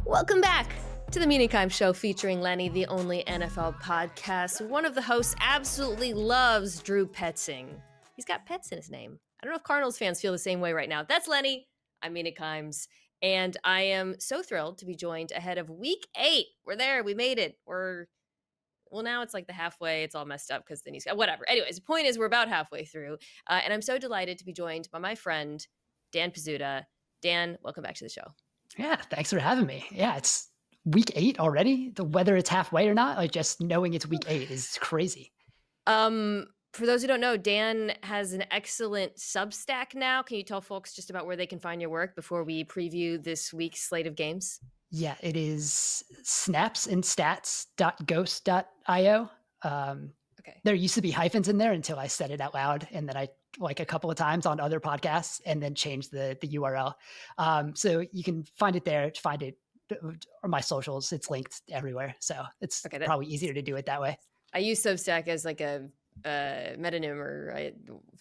Welcome back to the Mina Show featuring Lenny, the only NFL podcast. One of the hosts absolutely loves Drew Petzing. He's got pets in his name. I don't know if Cardinals fans feel the same way right now. That's Lenny. I'm Mina Kimes, and I am so thrilled to be joined ahead of Week 8. We're there. We made it. Now it's like the halfway. It's all messed up because then he's got whatever. Anyways, the point is we're about halfway through, and I'm so delighted to be joined by my friend Dan Pizzuta. Dan, welcome back to the show. Yeah, thanks for having me. Yeah, it's week 8 already. Whether it's halfway or not, like just knowing it's week 8 is crazy. For those who don't know, Dan has an excellent Substack now. Can you tell folks just about where they can find your work before we preview this week's slate of games? Yeah, it is snapsandstats.ghost.io. Okay. There used to be hyphens in there until I said it out loud, and then I like a couple of times on other podcasts and then changed the URL. So you can find it there, find it or my socials. It's linked everywhere. So it's probably easier to do it that way. I use Substack as like a metonym or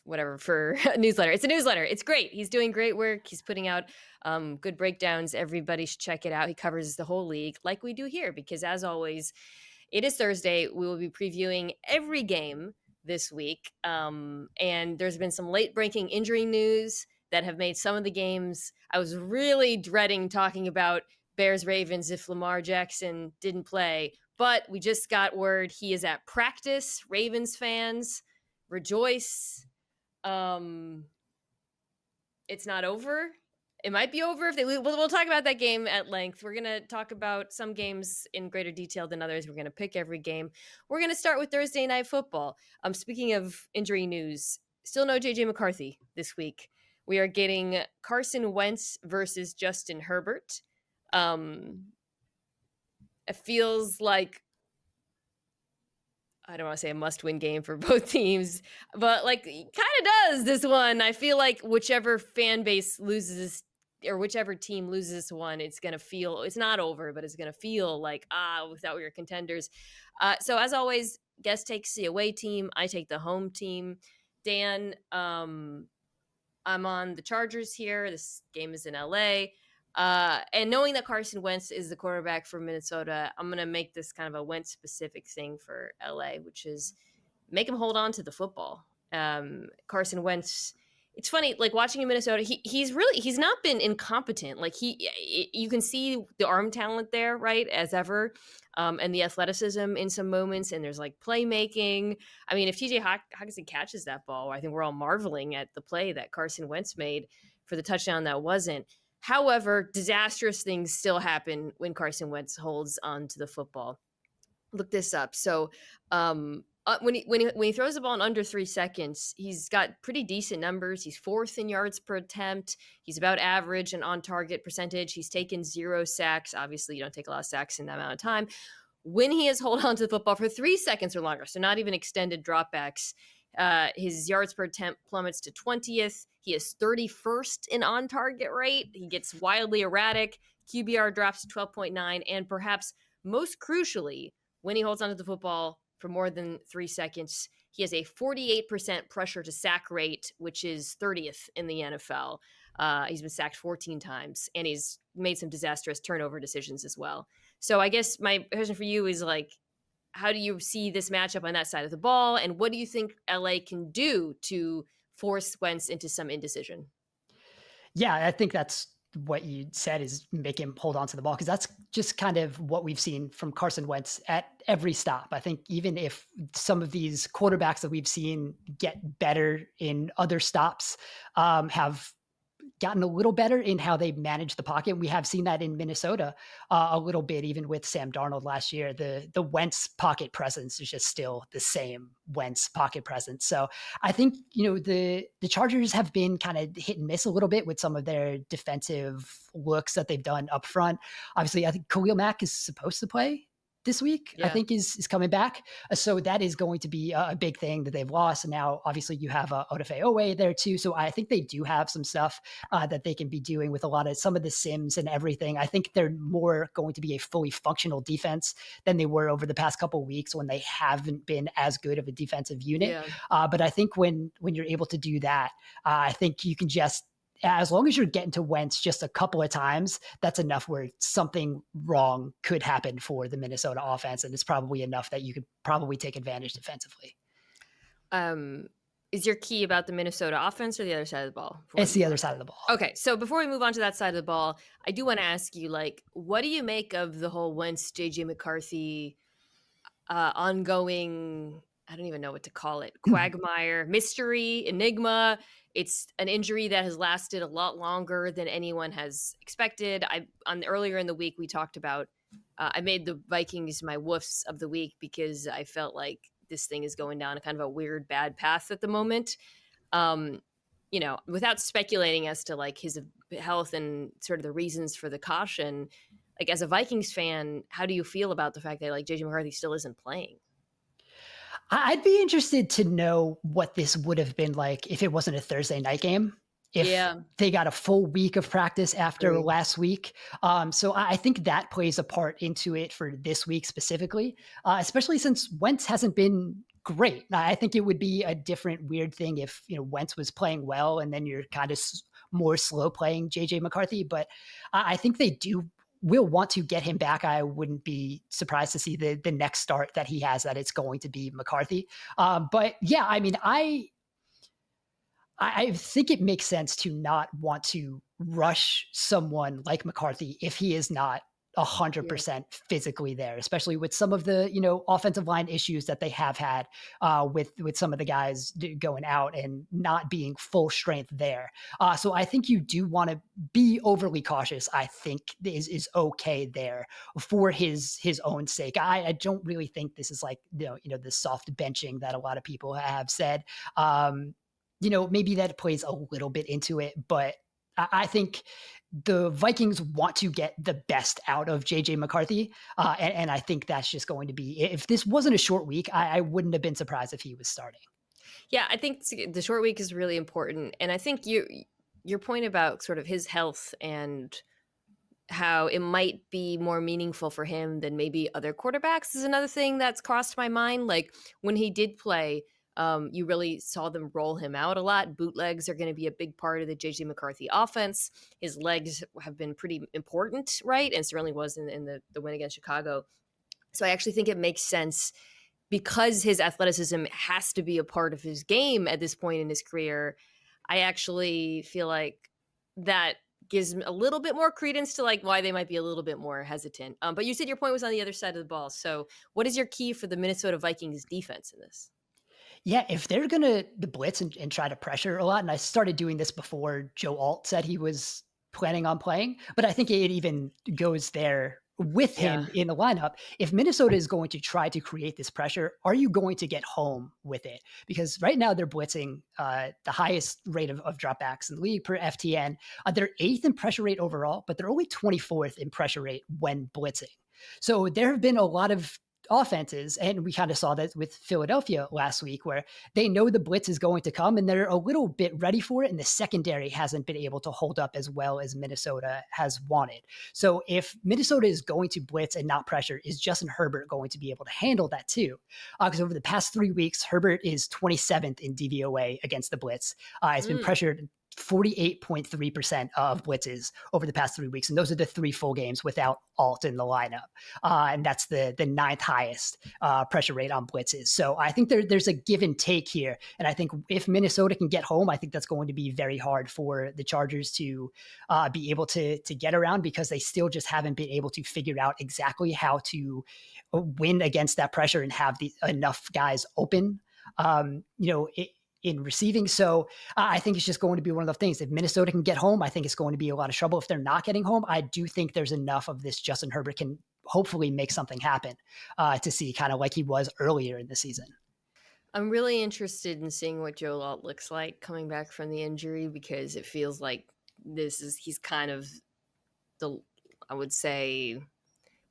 whatever for a newsletter. It's a newsletter. It's great. He's doing great work. He's putting out good breakdowns. Everybody should check it out. He covers the whole league like we do here because, as always, it is Thursday. We will be previewing every game this week. And there's been some late-breaking injury news that have made some of the games. I was really dreading talking about Bears-Ravens if Lamar Jackson didn't play. But we just got word he is at practice. Ravens fans, rejoice. It's not over. It might be over if they lose. We'll talk about that game at length. We're going to talk about some games in greater detail than others. We're going to pick every game. We're going to start with Thursday Night Football. Speaking of injury news, still no J.J. McCarthy this week. We are getting Carson Wentz versus Justin Herbert. It feels like, I don't want to say a must-win game for both teams, but like kind of does this one. I feel like whichever fan base loses or whichever team loses this one, it's going to feel, it's not over, but it's going to feel like, without your contenders. So as always, guest takes the away team. I take the home team. Dan, I'm on the Chargers here. This game is in LA. And knowing that Carson Wentz is the quarterback for Minnesota, I'm going to make this kind of a Wentz-specific thing for LA, which is make him hold on to the football. Carson Wentz, it's funny, like watching in Minnesota, he's not been incompetent. Like you can see the arm talent there, right, as ever, and the athleticism in some moments, and there's like playmaking. I mean, if TJ Hockenson catches that ball, I think we're all marveling at the play that Carson Wentz made for the touchdown that wasn't. However, disastrous things still happen when Carson Wentz holds onto the football. Look this up. So when he throws the ball in under 3 seconds, he's got pretty decent numbers. He's 4th in yards per attempt. He's about average and on-target percentage. He's taken 0 sacks. Obviously, you don't take a lot of sacks in that amount of time. When he has hold on to the football for 3 seconds or longer, so not even extended dropbacks, his yards per attempt plummets to 20th. He is 31st in on-target rate. He gets wildly erratic. QBR drops to 12.9. And perhaps most crucially, when he holds onto the football for more than 3 seconds, he has a 48% pressure to sack rate, which is 30th in the NFL. He's been sacked 14 times, and he's made some disastrous turnover decisions as well. So I guess my question for you is like, how do you see this matchup on that side of the ball? And what do you think LA can do to force Wentz into some indecision? Yeah, I think that's what you said, is make him hold on to the ball, because that's just kind of what we've seen from Carson Wentz at every stop. I think even if some of these quarterbacks that we've seen get better in other stops have gotten a little better in how they manage the pocket. We have seen that in Minnesota a little bit, even with Sam Darnold last year. The Wentz pocket presence is just still the same Wentz pocket presence. So I think, the Chargers have been kind of hit and miss a little bit with some of their defensive looks that they've done up front. Obviously, I think Khalil Mack is supposed to play this week, I think is coming back. So that is going to be a big thing that they've lost. And now obviously you have Odafe Owe there too. So I think they do have some stuff that they can be doing with some of the sims and everything. I think they're more going to be a fully functional defense than they were over the past couple of weeks when they haven't been as good of a defensive unit. But I think when you're able to do that, I think you can just as long as you're getting to Wentz just a couple of times, that's enough where something wrong could happen for the Minnesota offense, and it's probably enough that you could probably take advantage defensively. Um, is your key about the Minnesota offense or the other side of the ball? It's the other side of the ball. Okay, so before we move on to that side of the ball, I do want to ask you, like, what do you make of the whole Wentz, JJ McCarthy ongoing, I don't even know what to call it, quagmire, mystery, enigma? It's an injury that has lasted a lot longer than anyone has expected. Earlier in the week, we talked about, I made the Vikings my woofs of the week because I felt like this thing is going down a kind of a weird, bad path at the moment. Without speculating as to like his health and sort of the reasons for the caution, like as a Vikings fan, how do you feel about the fact that like JJ McCarthy still isn't playing? I'd be interested to know what this would have been like if it wasn't a Thursday night game. If Yeah, they got a full week of practice after agreed. last week. So I think that plays a part into it for this week specifically, especially since Wentz hasn't been great. I think it would be a different weird thing if, Wentz was playing well and then you're kind of more slow playing JJ McCarthy. But I think they will want to get him back. I wouldn't be surprised to see the next start that he has, that it's going to be McCarthy. But yeah, I mean, I think it makes sense to not want to rush someone like McCarthy if he is not Yeah. 100% physically there, especially with some of the, offensive line issues that they have had with some of the guys going out and not being full strength there. So I think you do want to be overly cautious. I think is okay there for his own sake. I don't really think this is like the soft benching that a lot of people have said. Maybe that plays a little bit into it, but I think the Vikings want to get the best out of JJ McCarthy. And I think that's just going to be, if this wasn't a short week, I wouldn't have been surprised if he was starting. Yeah, I think the short week is really important. And I think your point about sort of his health and how it might be more meaningful for him than maybe other quarterbacks is another thing that's crossed my mind. Like when he did play, you really saw them roll him out a lot. Bootlegs are going to be a big part of the JJ McCarthy offense. His legs have been pretty important, right? And certainly was in the win against Chicago. So I actually think it makes sense because his athleticism has to be a part of his game at this point in his career. I actually feel like that gives a little bit more credence to like why they might be a little bit more hesitant. But you said your point was on the other side of the ball. So what is your key for the Minnesota Vikings defense in this? Yeah, if they're going to the blitz and try to pressure a lot, and I started doing this before Joe Alt said he was planning on playing, but I think it even goes there with Yeah. him in the lineup. If Minnesota is going to try to create this pressure, are you going to get home with it? Because right now they're blitzing the highest rate of dropbacks in the league per FTN. They're eighth in pressure rate overall, but they're only 24th in pressure rate when blitzing. So there have been a lot of offenses, and we kind of saw that with Philadelphia last week, where they know the blitz is going to come and they're a little bit ready for it, and the secondary hasn't been able to hold up as well as Minnesota has wanted. So if Minnesota is going to blitz and not pressure, is Justin Herbert going to be able to handle that too? Because over the past 3 weeks, Herbert is 27th in DVOA against the blitz. It's been pressured 48.3% of blitzes over the past 3 weeks. And those are the 3 full games without Alt in the lineup. And that's the ninth highest pressure rate on blitzes. So I think there's a give and take here. And I think if Minnesota can get home, I think that's going to be very hard for the Chargers to be able to get around, because they still just haven't been able to figure out exactly how to win against that pressure and have enough guys open. In receiving. So I think it's just going to be one of those things. If Minnesota can get home, I think it's going to be a lot of trouble. If they're not getting home, I do think there's enough of this Justin Herbert can hopefully make something happen to see, kind of like he was earlier in the season. I'm really interested in seeing what Joe Alt looks like coming back from the injury, because it feels like he's kind of the, I would say,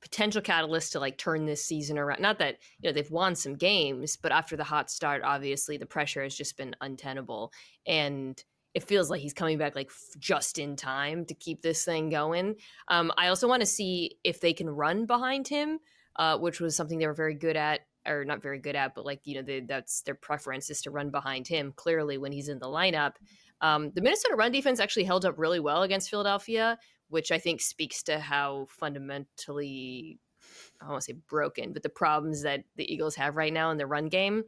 potential catalyst to like turn this season around. Not that, they've won some games, but after the hot start, obviously the pressure has just been untenable. And it feels like he's coming back like just in time to keep this thing going. I also want to see if they can run behind him, which was something they were very good at, or not very good at, but like, that's their preference, is to run behind him clearly when he's in the lineup. The Minnesota run defense actually held up really well against Philadelphia, which I think speaks to how fundamentally, I don't want to say broken, but the problems that the Eagles have right now in their run game.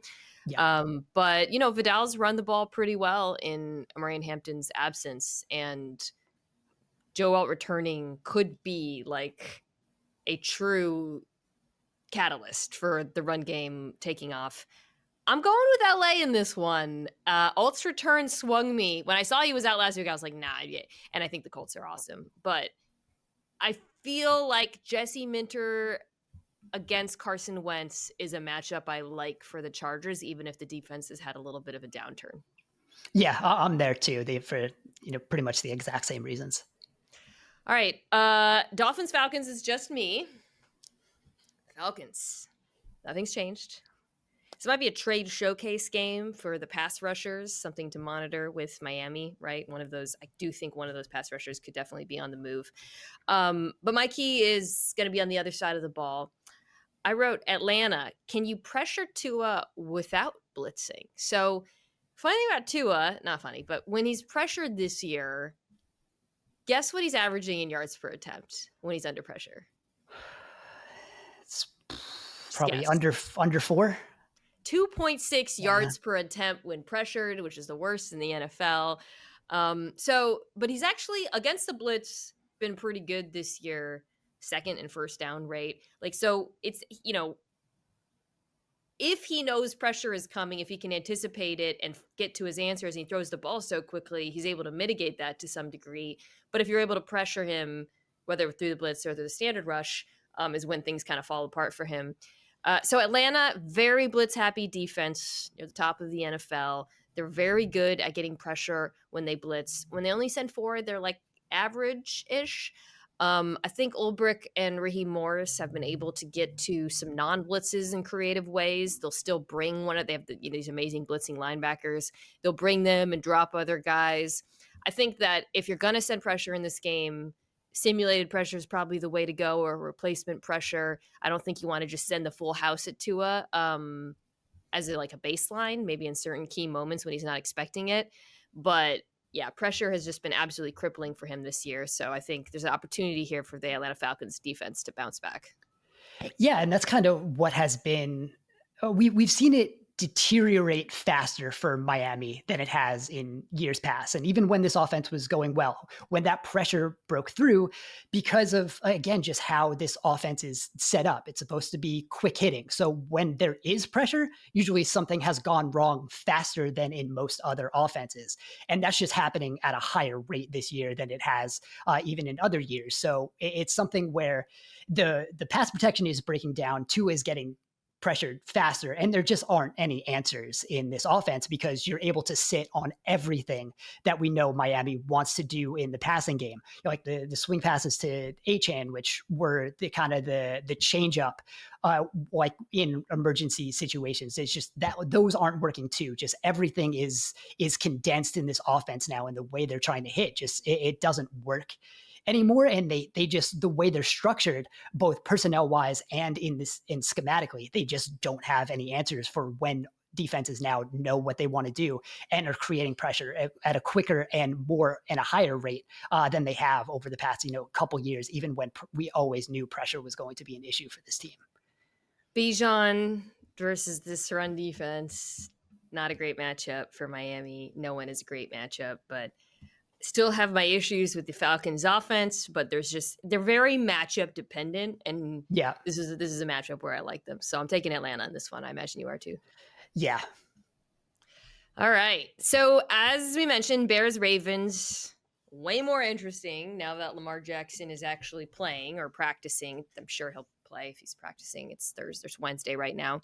Yeah. But, Vidal's run the ball pretty well in Marion Hampton's absence, and Joe Alt returning could be like a true catalyst for the run game taking off. I'm going with LA in this one. Alt's return swung me. When I saw he was out last week, I was like, nah. Yeah. And I think the Colts are awesome. But I feel like Jesse Minter against Carson Wentz is a matchup I like for the Chargers, even if the defense has had a little bit of a downturn. Yeah, I'm there too. For pretty much the exact same reasons. All right. Dolphins Falcons is just me. Falcons. Nothing's changed. This might be a trade showcase game for the pass rushers, something to monitor with Miami, right? I do think one of those pass rushers could definitely be on the move. But my key is going to be on the other side of the ball. I wrote Atlanta. Can you pressure Tua without blitzing? So funny thing about Tua, not funny, but when he's pressured this year, guess what he's averaging in yards per attempt when he's under pressure? It's probably under 4. 2.6 yards per attempt when pressured, which is the worst in the NFL. But he's actually against the blitz been pretty good this year, second in first down rate. So it's, if he knows pressure is coming, if he can anticipate it and get to his answers and he throws the ball so quickly, he's able to mitigate that to some degree. But if you're able to pressure him, whether through the blitz or through the standard rush, is when things kind of fall apart for him. So Atlanta, very blitz-happy defense near the top of the NFL. They're very good at getting pressure when they blitz. When they only send forward, they're like average-ish. I think Ulbrich and Raheem Morris have been able to get to some non-blitzes in creative ways. They'll still bring they have these amazing blitzing linebackers. They'll bring them and drop other guys. I think that if you're going to send pressure in this game, simulated pressure is probably the way to go, or replacement pressure. I don't think you want to just send the full house at Tua as a baseline, maybe in certain key moments when he's not expecting it. But yeah, pressure has just been absolutely crippling for him this year. So I think there's an opportunity here for the Atlanta Falcons defense to bounce back. Yeah, and that's kind of what has been. We've seen it deteriorate faster for Miami than it has in years past. And even when this offense was going well, when that pressure broke through, because of, again, just how this offense is set up, it's supposed to be quick hitting. So when there is pressure, usually something has gone wrong faster than in most other offenses. And that's just happening at a higher rate this year than it has even in other years. So it's something where the pass protection is breaking down. Tua is getting pressured faster, and there just aren't any answers in this offense because you're able to sit on everything that we know Miami wants to do in the passing game, like the swing passes to Achane, which were the kind of the change up like in emergency situations. It's just that those aren't working too. Just everything is condensed in this offense now, and the way they're trying to hit just it doesn't work anymore. And they just, the way they're structured, both personnel wise and in schematically, they just don't have any answers for when defenses now know what they want to do and are creating pressure at a quicker and a higher rate than they have over the past, couple years, even when we always knew pressure was going to be an issue for this team. Bijan versus this run defense, not a great matchup for Miami. No one is a great matchup, but still have my issues with the Falcons offense, but they're very matchup dependent. And yeah, this is a matchup where I like them. So I'm taking Atlanta on this one. I imagine you are too. Yeah. All right. So as we mentioned, Bears Ravens, way more interesting now that Lamar Jackson is actually playing or practicing. I'm sure he'll play if he's practicing. It's Wednesday right now.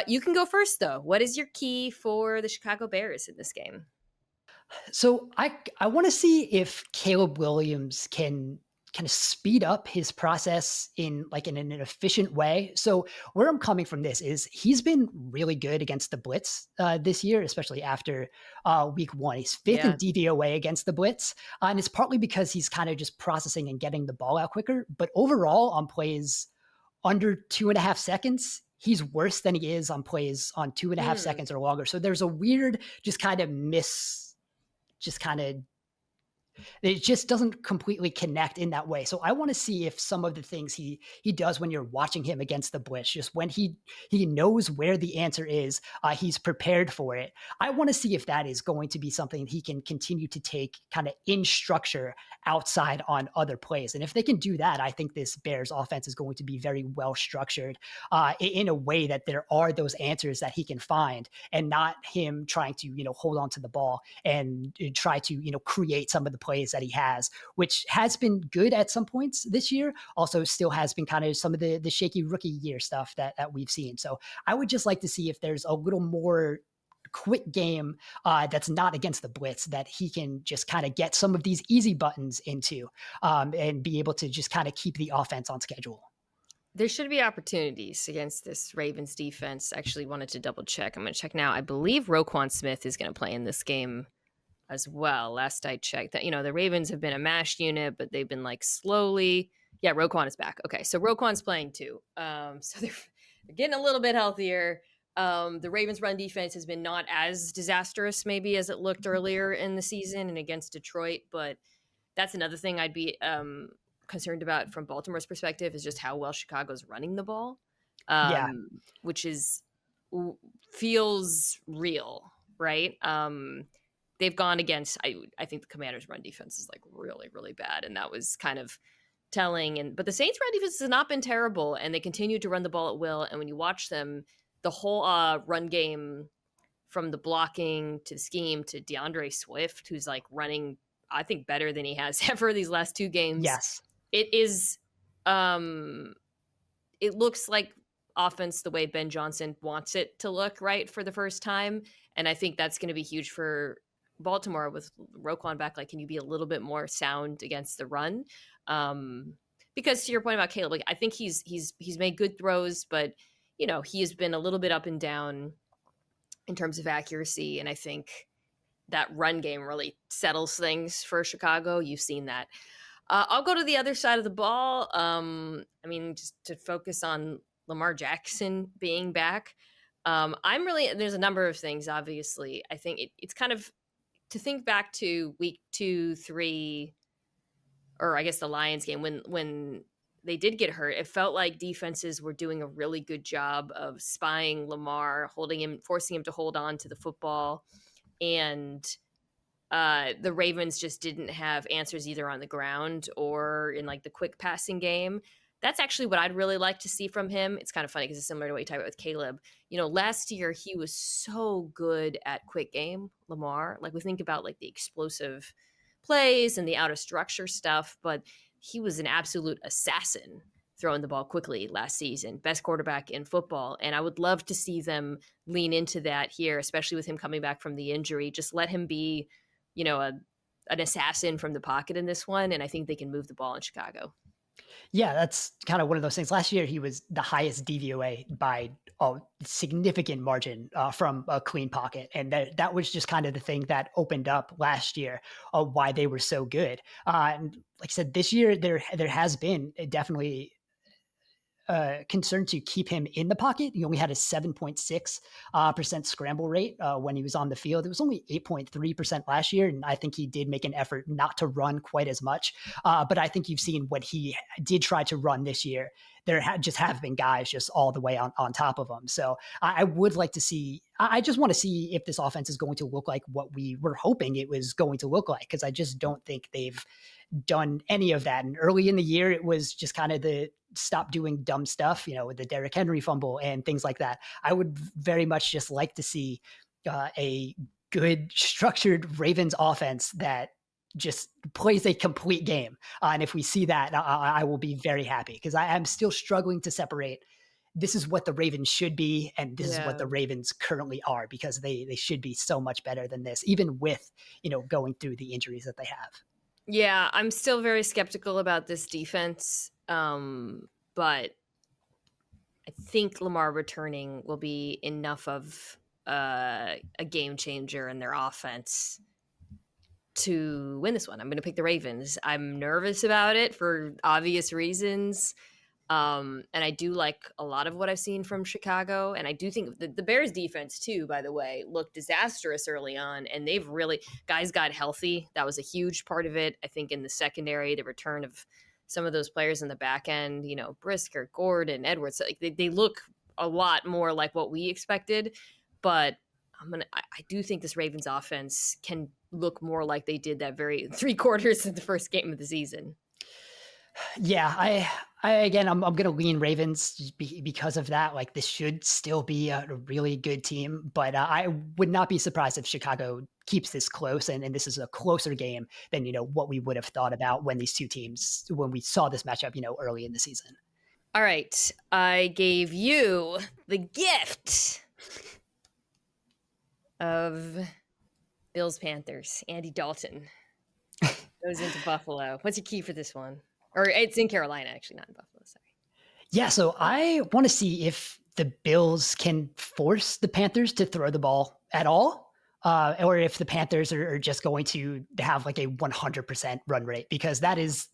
You can go first though. What is your key for the Chicago Bears in this game? So I want to see if Caleb Williams can kind of speed up his process in an efficient way. So where I'm coming from this is he's been really good against the blitz this year, especially after week 1. He's fifth in DVOA against the blitz. And it's partly because he's kind of just processing and getting the ball out quicker. But overall on plays under 2.5 seconds, he's worse than he is on plays on 2.5 seconds or longer. So there's a weird just kind of just kind of it just doesn't completely connect in that way. So I want to see if some of the things he does when you're watching him against the blitz, just when he knows where the answer is, he's prepared for it. I want to see if that is going to be something he can continue to take kind of in structure outside on other plays. And if they can do that, I think this Bears offense is going to be very well structured in a way that there are those answers that he can find, and not him trying to hold on to the ball and try to create some of the plays that he has, which has been good at some points this year. Also, still has been kind of some of the shaky rookie year stuff that we've seen. So I would just like to see if there's a little more quick game that's not against the blitz, that he can just kind of get some of these easy buttons into and be able to just kind of keep the offense on schedule. There should be opportunities against this Ravens defense. Actually wanted to double check. I'm going to check now. I believe Roquan Smith is going to play in this game as well. Last I checked, that the Ravens have been a mashed unit, but they've been like slowly. Yeah, Roquan is back. Okay, so Roquan's playing too. So they're getting a little bit healthier. The Ravens' run defense has been not as disastrous maybe as it looked earlier in the season and against Detroit, but that's another thing I'd be concerned about from Baltimore's perspective, is just how well Chicago's running the ball, Yeah. which feels real, right? They've gone against, I think the Commanders' run defense is like really, really bad, and that was kind of telling. But the Saints' run defense has not been terrible, and they continue to run the ball at will. And when you watch them, the whole run game, from the blocking to the scheme to DeAndre Swift, who's like running, I think, better than he has ever these last two games. Yes. It is, it looks like offense the way Ben Johnson wants it to look, right, for the first time. And I think that's going to be huge for Baltimore with Roquan back. Like, can you be a little bit more sound against the run? Because to your point about Caleb, like, I think he's made good throws, but he has been a little bit up and down in terms of accuracy. And I think that run game really settles things for Chicago. You've seen that. I'll go to the other side of the ball. Just to focus on Lamar Jackson being back. There's a number of things, obviously. I think it's kind of to think back to week 2, 3, or I guess the Lions game when they did get hurt. It felt like defenses were doing a really good job of spying Lamar, forcing him to hold on to the football. And the Ravens just didn't have answers either on the ground or in like the quick passing game. That's actually what I'd really like to see from him. It's kind of funny because it's similar to what you talked about with Caleb. Last year he was so good at quick game, Lamar. Like, we think about like the explosive plays and the out of structure stuff, but he was an absolute assassin throwing the ball quickly last season. Best quarterback in football. And I would love to see them lean into that here, especially with him coming back from the injury. Just let him be, an assassin from the pocket in this one. And I think they can move the ball in Chicago. Yeah, that's kind of one of those things. Last year, he was the highest DVOA by a significant margin from a clean pocket. And that was just kind of the thing that opened up last year why they were so good. And like I said, this year, there has been definitely concern to keep him in the pocket. He only had a 7.6% scramble rate when he was on the field. It was only 8.3% last year, and I think he did make an effort not to run quite as much. But I think you've seen when he did try to run this year, there just have been guys just all the way on top of him. So I would like to see, I just want to see if this offense is going to look like what we were hoping it was going to look like, because I just don't think they've done any of that. And early in the year, it was just kind of the stop doing dumb stuff, with the Derrick Henry fumble and things like that. I would very much just like to see a good structured Ravens offense that just plays a complete game. And if we see that, I will be very happy, because I am still struggling to separate. This is what the Ravens should be, and this is what the Ravens currently are, because they should be so much better than this, even with, going through the injuries that they have. Yeah, I'm still very skeptical about this defense, but I think Lamar returning will be enough of a game changer in their offense to win this one. I'm going to pick the Ravens. I'm nervous about it for obvious reasons. And I do like a lot of what I've seen from Chicago. And I do think the Bears defense too, by the way, looked disastrous early on. And they've really, guys got healthy. That was a huge part of it. I think in the secondary, the return of some of those players in the back end, Brisker, Gordon, Edwards, like they look a lot more like what we expected. But I do think this Ravens offense can look more like they did that very 3 quarters of the first game of the season. Yeah, I again, I'm going to lean Ravens just because of that. Like, this should still be a really good team, but I would not be surprised if Chicago keeps this close, and this is a closer game than what we would have thought about when we saw this matchup, early in the season. All right, I gave you the gift of Bills Panthers. Andy Dalton goes into Buffalo. What's your key for this one? Or it's in Carolina, actually, not in Buffalo. Sorry. Yeah, so I want to see if the Bills can force the Panthers to throw the ball at all, or if the Panthers are just going to have like a 100% run rate, because that is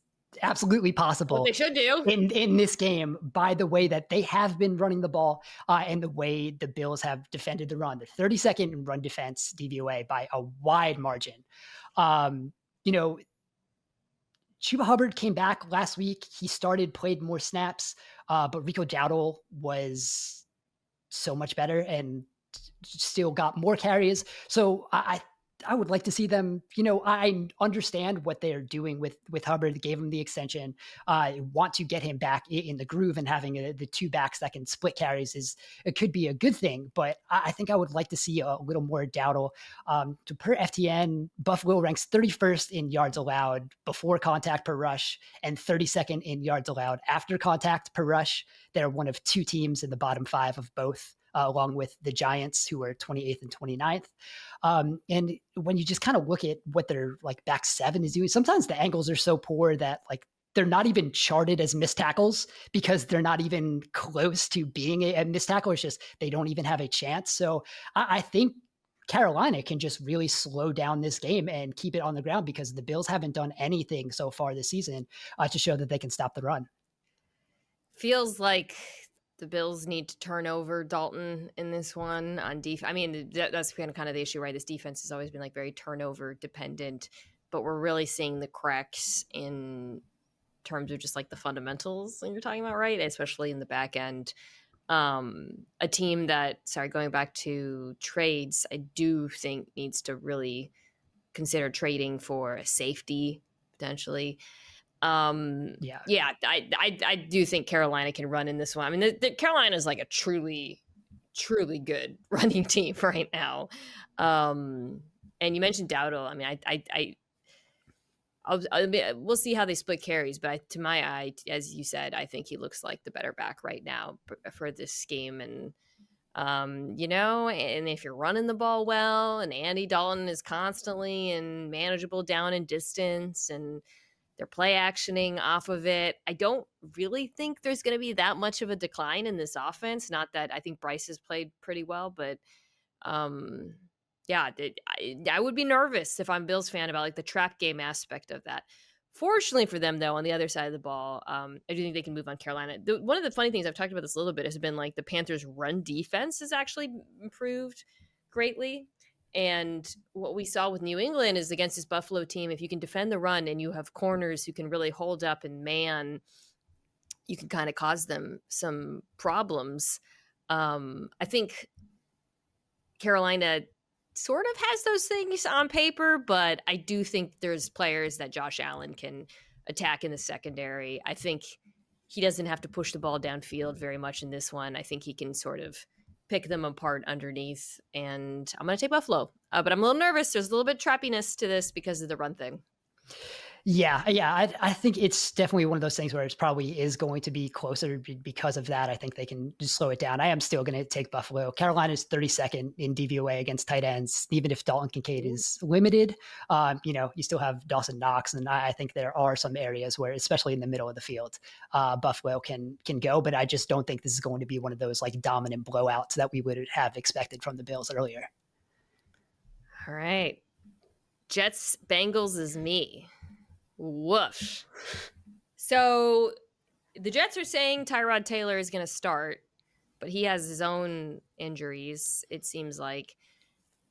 absolutely possible. What they should do in this game, by the way that they have been running the ball and the way the Bills have defended the run. The 32nd in run defense DVOA by a wide margin. Chuba Hubbard came back last week. He played more snaps, but Rico Dowdle was so much better and still got more carries. So I would like to see them, I understand what they're doing with Hubbard. They gave him the extension. I want to get him back in the groove, and having the 2 backs that can split carries it could be a good thing. But I think I would like to see a little more Dowdle. To per FTN, Buffalo ranks 31st in yards allowed before contact per rush and 32nd in yards allowed after contact per rush. They're one of 2 teams in the bottom 5 of both. Along with the Giants, who are 28th and 29th. And when you just kind of look at what their like back 7 is doing, sometimes the angles are so poor that like they're not even charted as missed tackles, because they're not even close to being a missed tackle. It's just they don't even have a chance. So I think Carolina can just really slow down this game and keep it on the ground, because the Bills haven't done anything so far this season to show that they can stop the run. Feels like the Bills need to turn over Dalton in this one on defense. I mean, that's kind of the issue, right? This defense has always been like very turnover dependent, but we're really seeing the cracks in terms of just like the fundamentals that you're talking about, right? Especially in the back end. A team that, going back to trades, I do think needs to really consider trading for a safety potentially. I do think Carolina can run in this one. I mean, the Carolina is like a truly good running team right now. And you mentioned Dowdle. I mean, we'll see how they split carries, but to my eye, as you said, I think he looks like the better back right now for this game. And and if you're running the ball well, and Andy Dalton is constantly and manageable down in distance, and they're play actioning off of it, I don't really think there's going to be that much of a decline in this offense. Not that I think Bryce has played pretty well, but I would be nervous if I'm Bills fan about like the trap game aspect of that. Fortunately for them, though, on the other side of the ball, I do think they can move on Carolina. One of the funny things, I've talked about this a little bit, has been like the Panthers' run defense has actually improved greatly. And what we saw with New England is against this Buffalo team, if you can defend the run and you have corners who can really hold up and man, you can kind of cause them some problems. I think Carolina sort of has those things on paper, but I do think there's players that Josh Allen can attack in the secondary. I think he doesn't have to push the ball downfield very much in this one. I think he can sort of pick them apart underneath, and I'm going to take Buffalo. But I'm a little nervous. There's a little bit of trappiness to this because of the run thing. Yeah. I think it's definitely one of those things where it probably is going to be closer because of that. I think they can just slow it down. I am still going to take Buffalo. Carolina's 32nd in DVOA against tight ends, even if Dalton Kincaid is limited. You still have Dawson Knox, and I think there are some areas where, especially in the middle of the field, Buffalo can go. But I just don't think this is going to be one of those like dominant blowouts that we would have expected from the Bills earlier. All right, Jets Bengals is me. Woof. So the Jets are saying Tyrod Taylor is going to start, but he has his own injuries, it seems like.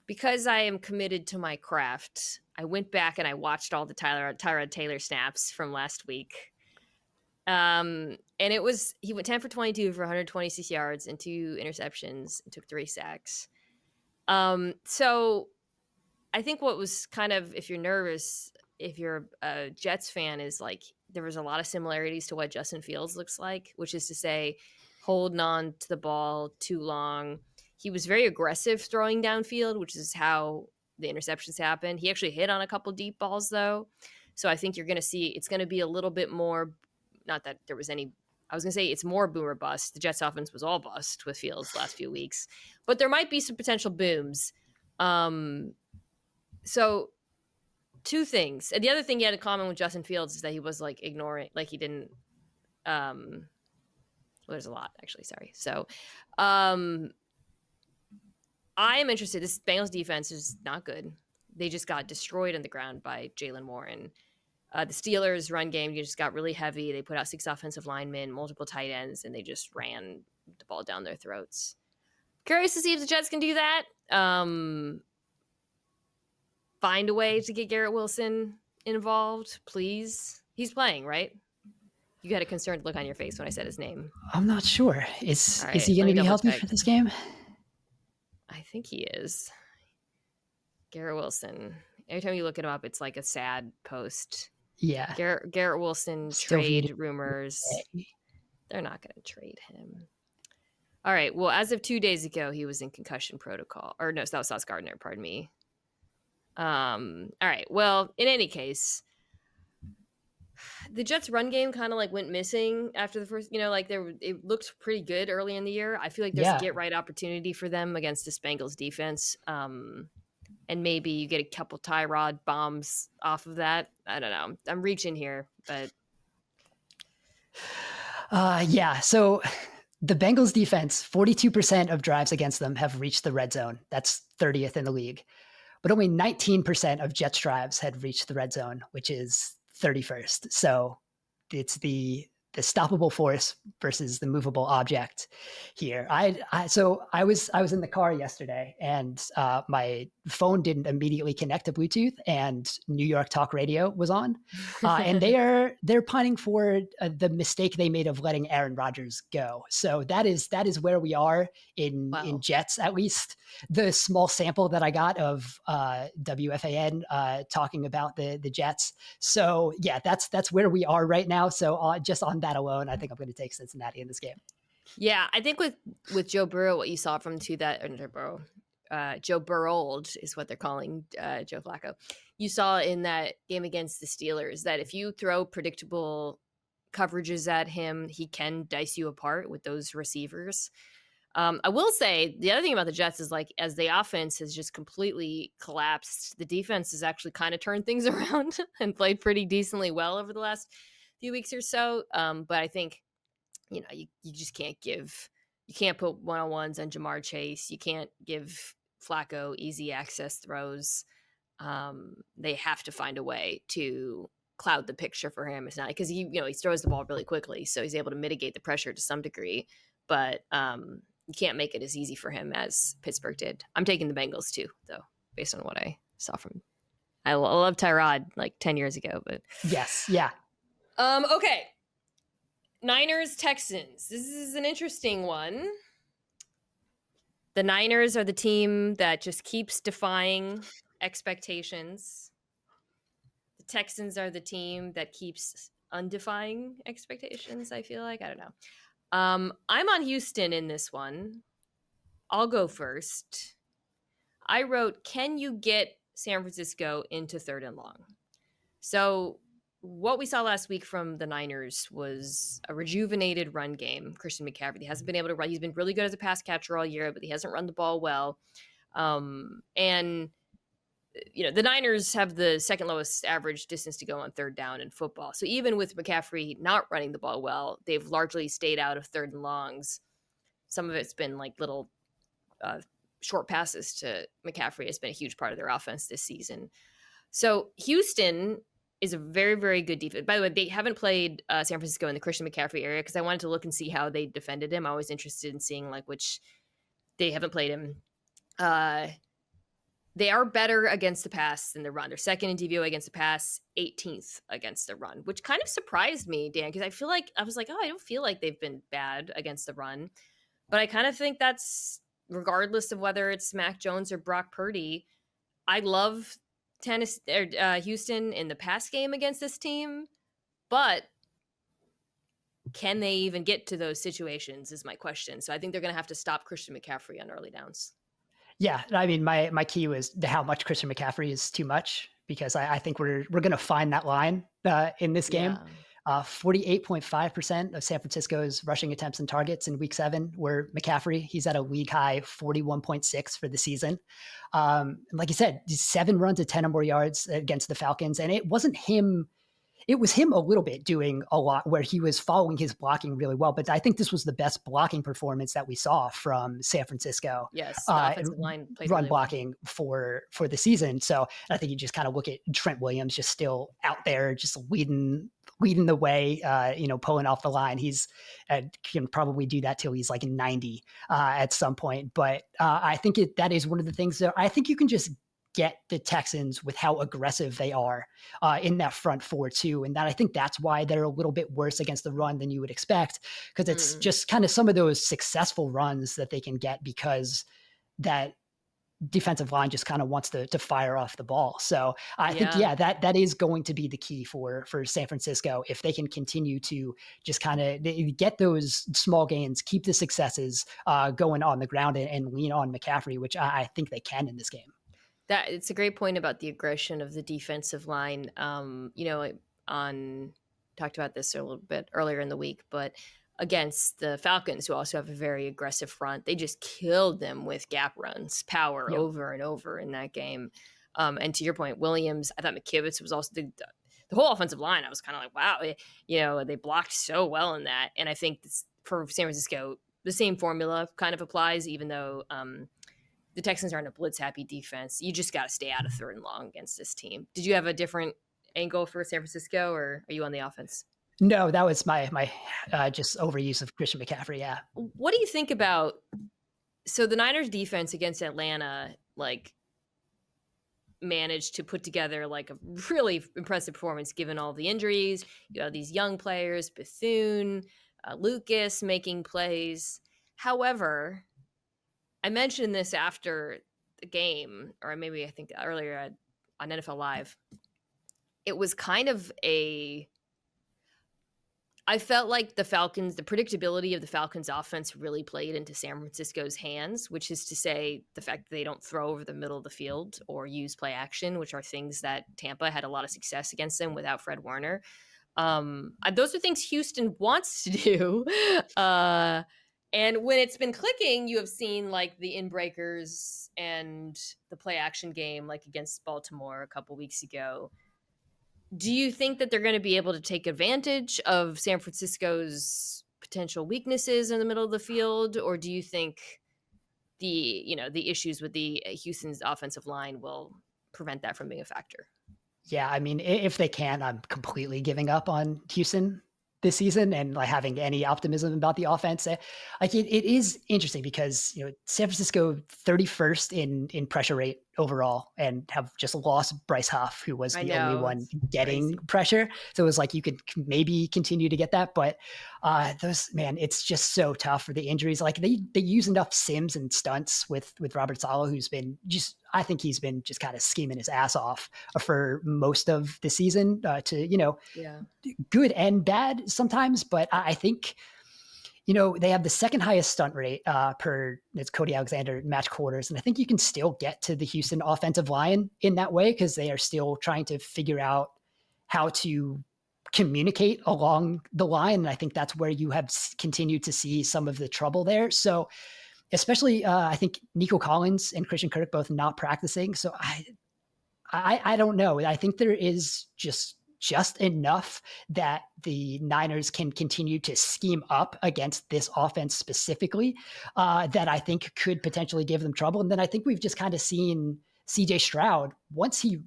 Because I am committed to my craft, I went back and I watched all the Tyrod Taylor snaps from last week. And he went 10 for 22 for 126 yards and 2 interceptions and took 3 sacks. So I think what was kind of, if you're nervous, if you're a Jets fan, is like there was a lot of similarities to what Justin Fields looks like, which is to say holding on to the ball too long. He was very aggressive throwing downfield, which is how the interceptions happened. He actually hit on a couple deep balls, though. So I think you're going to see it's going to be a little bit more, not that there was any, I was going to say it's more boom or bust. The Jets offense was all bust with Fields last few weeks, but there might be some potential booms. So 2 things. And the other thing he had in common with Justin Fields is that he was like ignoring, like he didn't, well, there's a lot actually. Sorry. So, I am interested. This Bengals defense is not good. They just got destroyed on the ground by Jalen Warren. The Steelers' run game just got really heavy. They put out 6 offensive linemen, multiple tight ends, and they just ran the ball down their throats. Curious to see if the Jets can do that. Find a way to get Garrett Wilson involved, please. He's playing, right? You had a concerned look on your face when I said his name. I'm not sure. Is right, he going to be healthy for this game? I think he is. Garrett Wilson. Every time you look him up, it's like a sad post. Yeah. Garrett Wilson Still trade rumors. They're not going to trade him. All right. Well, as of 2 days ago, he was in concussion protocol. Or no, that was Sauce Gardner. Pardon me. All right. Well, in any case, the Jets' run game kind of like went missing after the first, like it looked pretty good early in the year. I feel like there's a get right opportunity for them against this Bengals defense. And maybe you get a couple Tyrod bombs off of that. I don't know. I'm reaching here, but yeah. So the Bengals defense, 42% of drives against them have reached the red zone. That's 30th in the league. But only 19% of Jets drives had reached the red zone, which is 31st. So it's the stoppable force versus the movable object here. So I was in the car yesterday, and my phone didn't immediately connect to Bluetooth, and New York Talk Radio was on, and they're pining for the mistake they made of letting Aaron Rodgers go. So that is where we are in Jets, at least the small sample that I got of WFAN talking about the Jets. So yeah, that's where we are right now. So just on that alone, I think I'm going to take Cincinnati in this game. Yeah, I think with Joe Burrow, what you saw from Joe Burrow is what they're calling Joe Flacco. You saw in that game against the Steelers that if you throw predictable coverages at him, he can dice you apart with those receivers. I will say the other thing about the Jets is like as the offense has just completely collapsed, the defense has actually kind of turned things around and played pretty decently well over the last few weeks or so. But I think, you just can't put one-on-ones on Jamar Chase. You can't give Flacco easy access throws. They have to find a way to cloud the picture for him. It's not because he throws the ball really quickly, so he's able to mitigate the pressure to some degree, but you can't make it as easy for him as Pittsburgh did. I'm taking the Bengals too, though, based on what I saw from. I love Tyrod like 10 years ago, but yes, yeah. Okay. Niners, Texans. This is an interesting one. The Niners are the team that just keeps defying expectations. The Texans are the team that keeps undefying expectations, I feel like. I don't know. I'm on Houston in this one. I'll go first. I wrote, can you get San Francisco into 3rd and long? So what we saw last week from the Niners was a rejuvenated run game. Christian McCaffrey, he hasn't been able to run. He's been really good as a pass catcher all year, but he hasn't run the ball well. And the Niners have the second lowest average distance to go on 3rd down in football. So even with McCaffrey not running the ball well, they've largely stayed out of 3rd and longs. Some of it's been like little short passes to McCaffrey has been a huge part of their offense this season. So Houston is a very, very good defense. By the way, they haven't played San Francisco in the Christian McCaffrey area because I wanted to look and see how they defended him. I was interested in seeing like which they haven't played him. They are better against the pass than the run. They're second in DVOA against the pass, 18th against the run, which kind of surprised me, Dan, because I was like, oh, I don't feel like they've been bad against the run. But I kind of think that's regardless of whether it's Mac Jones or Brock Purdy. I love Houston in the pass game against this team, but can they even get to those situations is my question. So I think they're going to have to stop Christian McCaffrey on early downs. Yeah, I mean, my key was how much Christian McCaffrey is too much, because I think we're going to find that line in this game. 48.5% of San Francisco's rushing attempts and targets in week 7 were McCaffrey. He's at a league high 41.6 for the season. Like you said, 7 runs of 10 or more yards against the Falcons. And it wasn't him. It was him a little bit doing a lot where he was following his blocking really well. But I think this was the best blocking performance that we saw from San Francisco. Yes, the offensive line played run really blocking for the season. So I think you just kind of look at Trent Williams just still out there, just leading the way, pulling off the line. He's can probably do that till he's like 90 at some point. But I think that is one of the things that I think you can just get the Texans with how aggressive they are in that front 4 too. And that I think that's why they're a little bit worse against the run than you would expect, because it's just kind of some of those successful runs that they can get because that defensive line just kind of wants to fire off the ball. So I think, that is going to be the key for San Francisco. If they can continue to just kind of get those small gains, keep the successes going on the ground and lean on McCaffrey, which I think they can in this game. That it's a great point about the aggression of the defensive line. Talked about this a little bit earlier in the week, but against the Falcons, who also have a very aggressive front, they just killed them with gap runs, power over and over in that game. And to your point, Williams, I thought McKivitz was also the whole offensive line. I was kind of like, wow, they blocked so well in that. And I think for San Francisco, the same formula kind of applies, even though the Texans aren't a blitz-happy defense. You just got to stay out of 3rd and long against this team. Did you have a different angle for San Francisco, or are you on the offense? No, that was my just overuse of Christian McCaffrey. Yeah. What do you think about? So the Niners defense against Atlanta, managed to put together a really impressive performance given all the injuries. You have these young players, Bethune, Lucas making plays. However, I mentioned this after the game, or maybe I think earlier on NFL Live. It was kind of I felt like the predictability of the Falcons offense really played into San Francisco's hands, which is to say the fact that they don't throw over the middle of the field or use play action, which are things that Tampa had a lot of success against them without Fred Warner. Those are things Houston wants to do. And when it's been clicking, you have seen the inbreakers and the play action game, against Baltimore a couple weeks ago. Do you think that they're going to be able to take advantage of San Francisco's potential weaknesses in the middle of the field? Or do you think the issues with the Houston's offensive line will prevent that from being a factor? Yeah, I mean, if they can, I'm completely giving up on Houston this season and having any optimism about the offense. It is interesting because San Francisco 31st in pressure rate overall and have just lost Bryce Huff, who was the only one getting pressure. So it was you could maybe continue to get that, but it's just so tough for the injuries. They use enough sims and stunts with Robert Saleh, who's been I think he's been just kind of scheming his ass off for most of the season to good and bad sometimes. But I think, they have the second highest stunt rate it's Cody Alexander match quarters. And I think you can still get to the Houston offensive line in that way because they are still trying to figure out how to communicate along the line. And I think that's where you have continued to see some of the trouble there. So especially, I think Nico Collins and Christian Kirk both not practicing. So I don't know. I think there is just enough that the Niners can continue to scheme up against this offense specifically that I think could potentially give them trouble. And then I think we've just kind of seen CJ Stroud, once he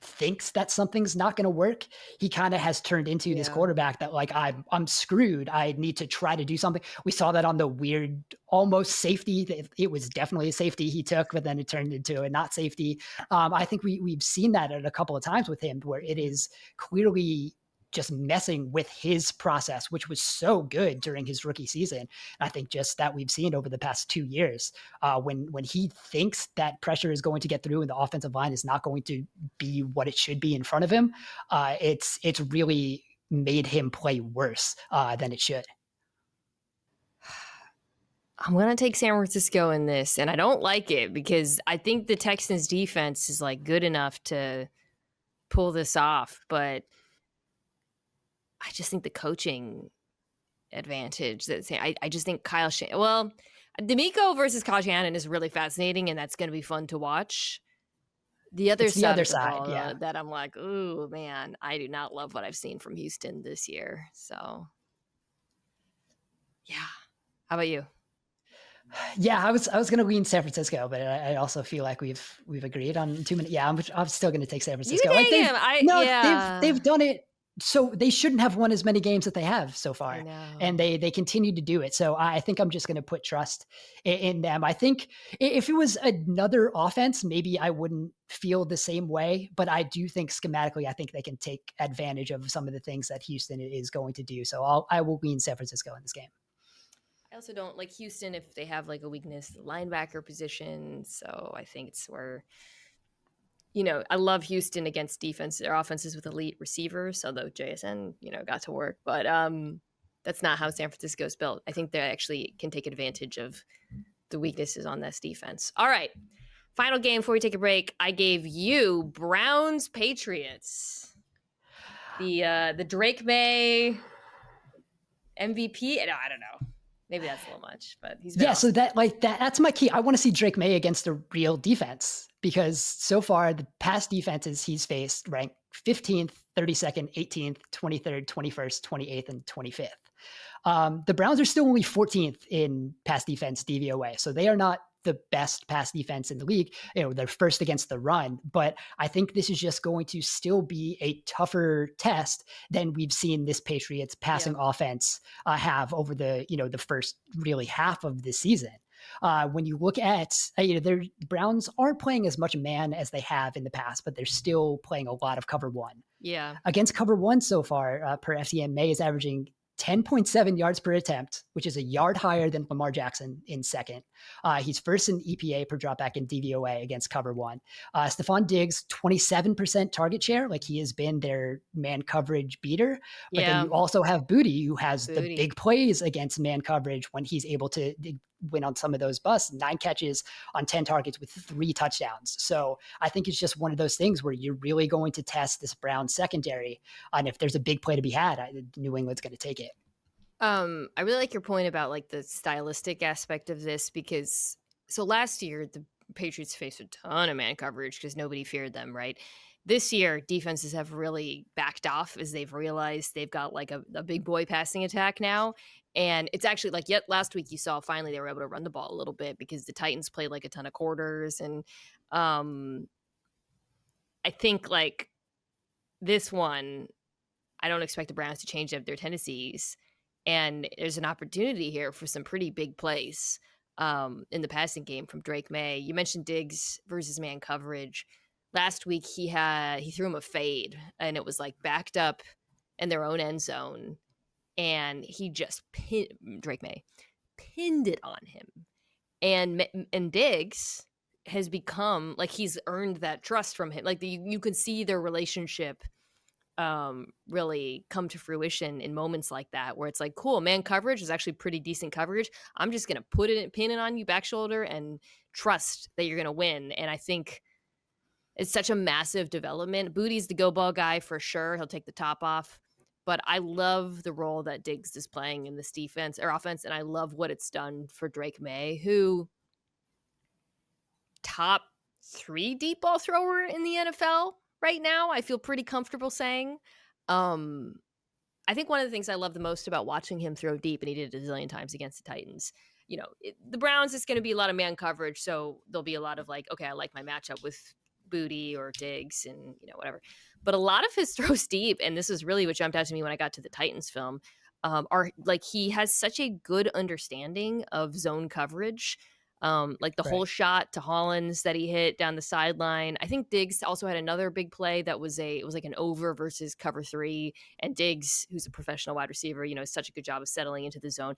thinks that something's not going to work, he kind of has turned into this Yeah. quarterback that like I'm screwed. I need to try to do something. We saw that on the weird almost safety. It was definitely a safety he took, but then it turned into a not safety. I think we've seen that at a couple of times with him where it is clearly just messing with his process, which was so good during his rookie season. And I think just that we've seen over the past 2 years, when he thinks that pressure is going to get through and the offensive line is not going to be what it should be in front of him, it's really made him play worse than it should. I'm going to take San Francisco in this, and I don't like it because I think the Texans defense is like good enough to pull this off, but I just think the coaching advantage that I just think Kyle D'Amico versus Kyle Shanahan is really fascinating, and that's going to be fun to watch. The other It's the side other of the side, ball yeah. that I'm like, ooh, man, I do not love what I've seen from Houston this year. So, yeah. How about you? Yeah, I was going to lean San Francisco, but I also feel like we've agreed on 2 minutes. Yeah, I'm still going to take San You can Francisco. Like take him. they've done it. So they shouldn't have won as many games that they have so I far, and know. they continue to do it. So I think I'm just going to put trust in them. I think if it was another offense, maybe I wouldn't feel the same way. But I do think schematically, I think they can take advantage of some of the things that Houston is going to do. So I will lean San Francisco in this game. I also don't like Houston if they have like a weakness, the linebacker position. So I think it's where, I love Houston against defense. Their offenses with elite receivers, although JSN, got to work. But that's not how San Francisco is built. I think they actually can take advantage of the weaknesses on this defense. All right. Final game before we take a break. I gave you Browns Patriots. The Drake May MVP. No, I don't know. Maybe that's a little much, but he's been awesome. So that's my key. I want to see Drake May against a real defense because so far the past defenses he's faced rank 15th, 32nd, 18th, 23rd, 21st, 28th, and 25th. The Browns are still only 14th in pass defense DVOA, so they are not the best pass defense in the league. They're first against the run, but I think this is just going to still be a tougher test than we've seen this Patriots passing offense have over the first really half of the season. When you look at, the Browns aren't playing as much man as they have in the past, but they're still playing a lot of cover one. Yeah. Against cover one so far, per FCM, May is averaging 10.7 yards per attempt, which is a yard higher than Lamar Jackson in second. He's first in EPA per dropback in DVOA against cover one. Stephon Diggs, 27% target share. Like he has been their man coverage beater. But then you also have Booty, who has the big plays against man coverage when he's able to win on some of those busts, 9 catches on 10 targets with 3 touchdowns. So I think it's just one of those things where you're really going to test this Browns secondary. And if there's a big play to be had, New England's going to take it. I really like your point about like the stylistic aspect of this because so last year the Patriots faced a ton of man coverage because nobody feared them, right? This year, defenses have really backed off as they've realized they've got like a big boy passing attack now. And it's actually like yet last week you saw finally they were able to run the ball a little bit because the Titans played like a ton of quarters. And I think like this one, I don't expect the Browns to change up their tendencies. And there's an opportunity here for some pretty big plays in the passing game from Drake May. You mentioned Diggs versus man coverage. Last week he threw him a fade and it was like backed up in their own end zone. And he just Drake May pinned it on him. And Diggs has become like he's earned that trust from him. Like you could see their relationship really come to fruition in moments like that where it's like, cool, man coverage is actually pretty decent coverage. I'm just gonna pin it on you back shoulder and trust that you're gonna win. And I think it's such a massive development. Booty's the go ball guy for sure. He'll take the top off. But I love the role that Diggs is playing in this defense or offense, and I love what it's done for Drake May, who top 3 deep ball thrower in the NFL right now. I feel pretty comfortable saying. I think one of the things I love the most about watching him throw deep, and he did it a zillion times against the Titans, the Browns is going to be a lot of man coverage, so there'll be a lot of like, okay, I like my matchup with Booty or Diggs and, whatever. But a lot of his throws deep, and this is really what jumped out to me when I got to the Titans film, are like he has such a good understanding of zone coverage. Like the whole shot to Hollins that he hit down the sideline. I think Diggs also had another big play that was like an over versus cover 3. And Diggs, who's a professional wide receiver, such a good job of settling into the zone.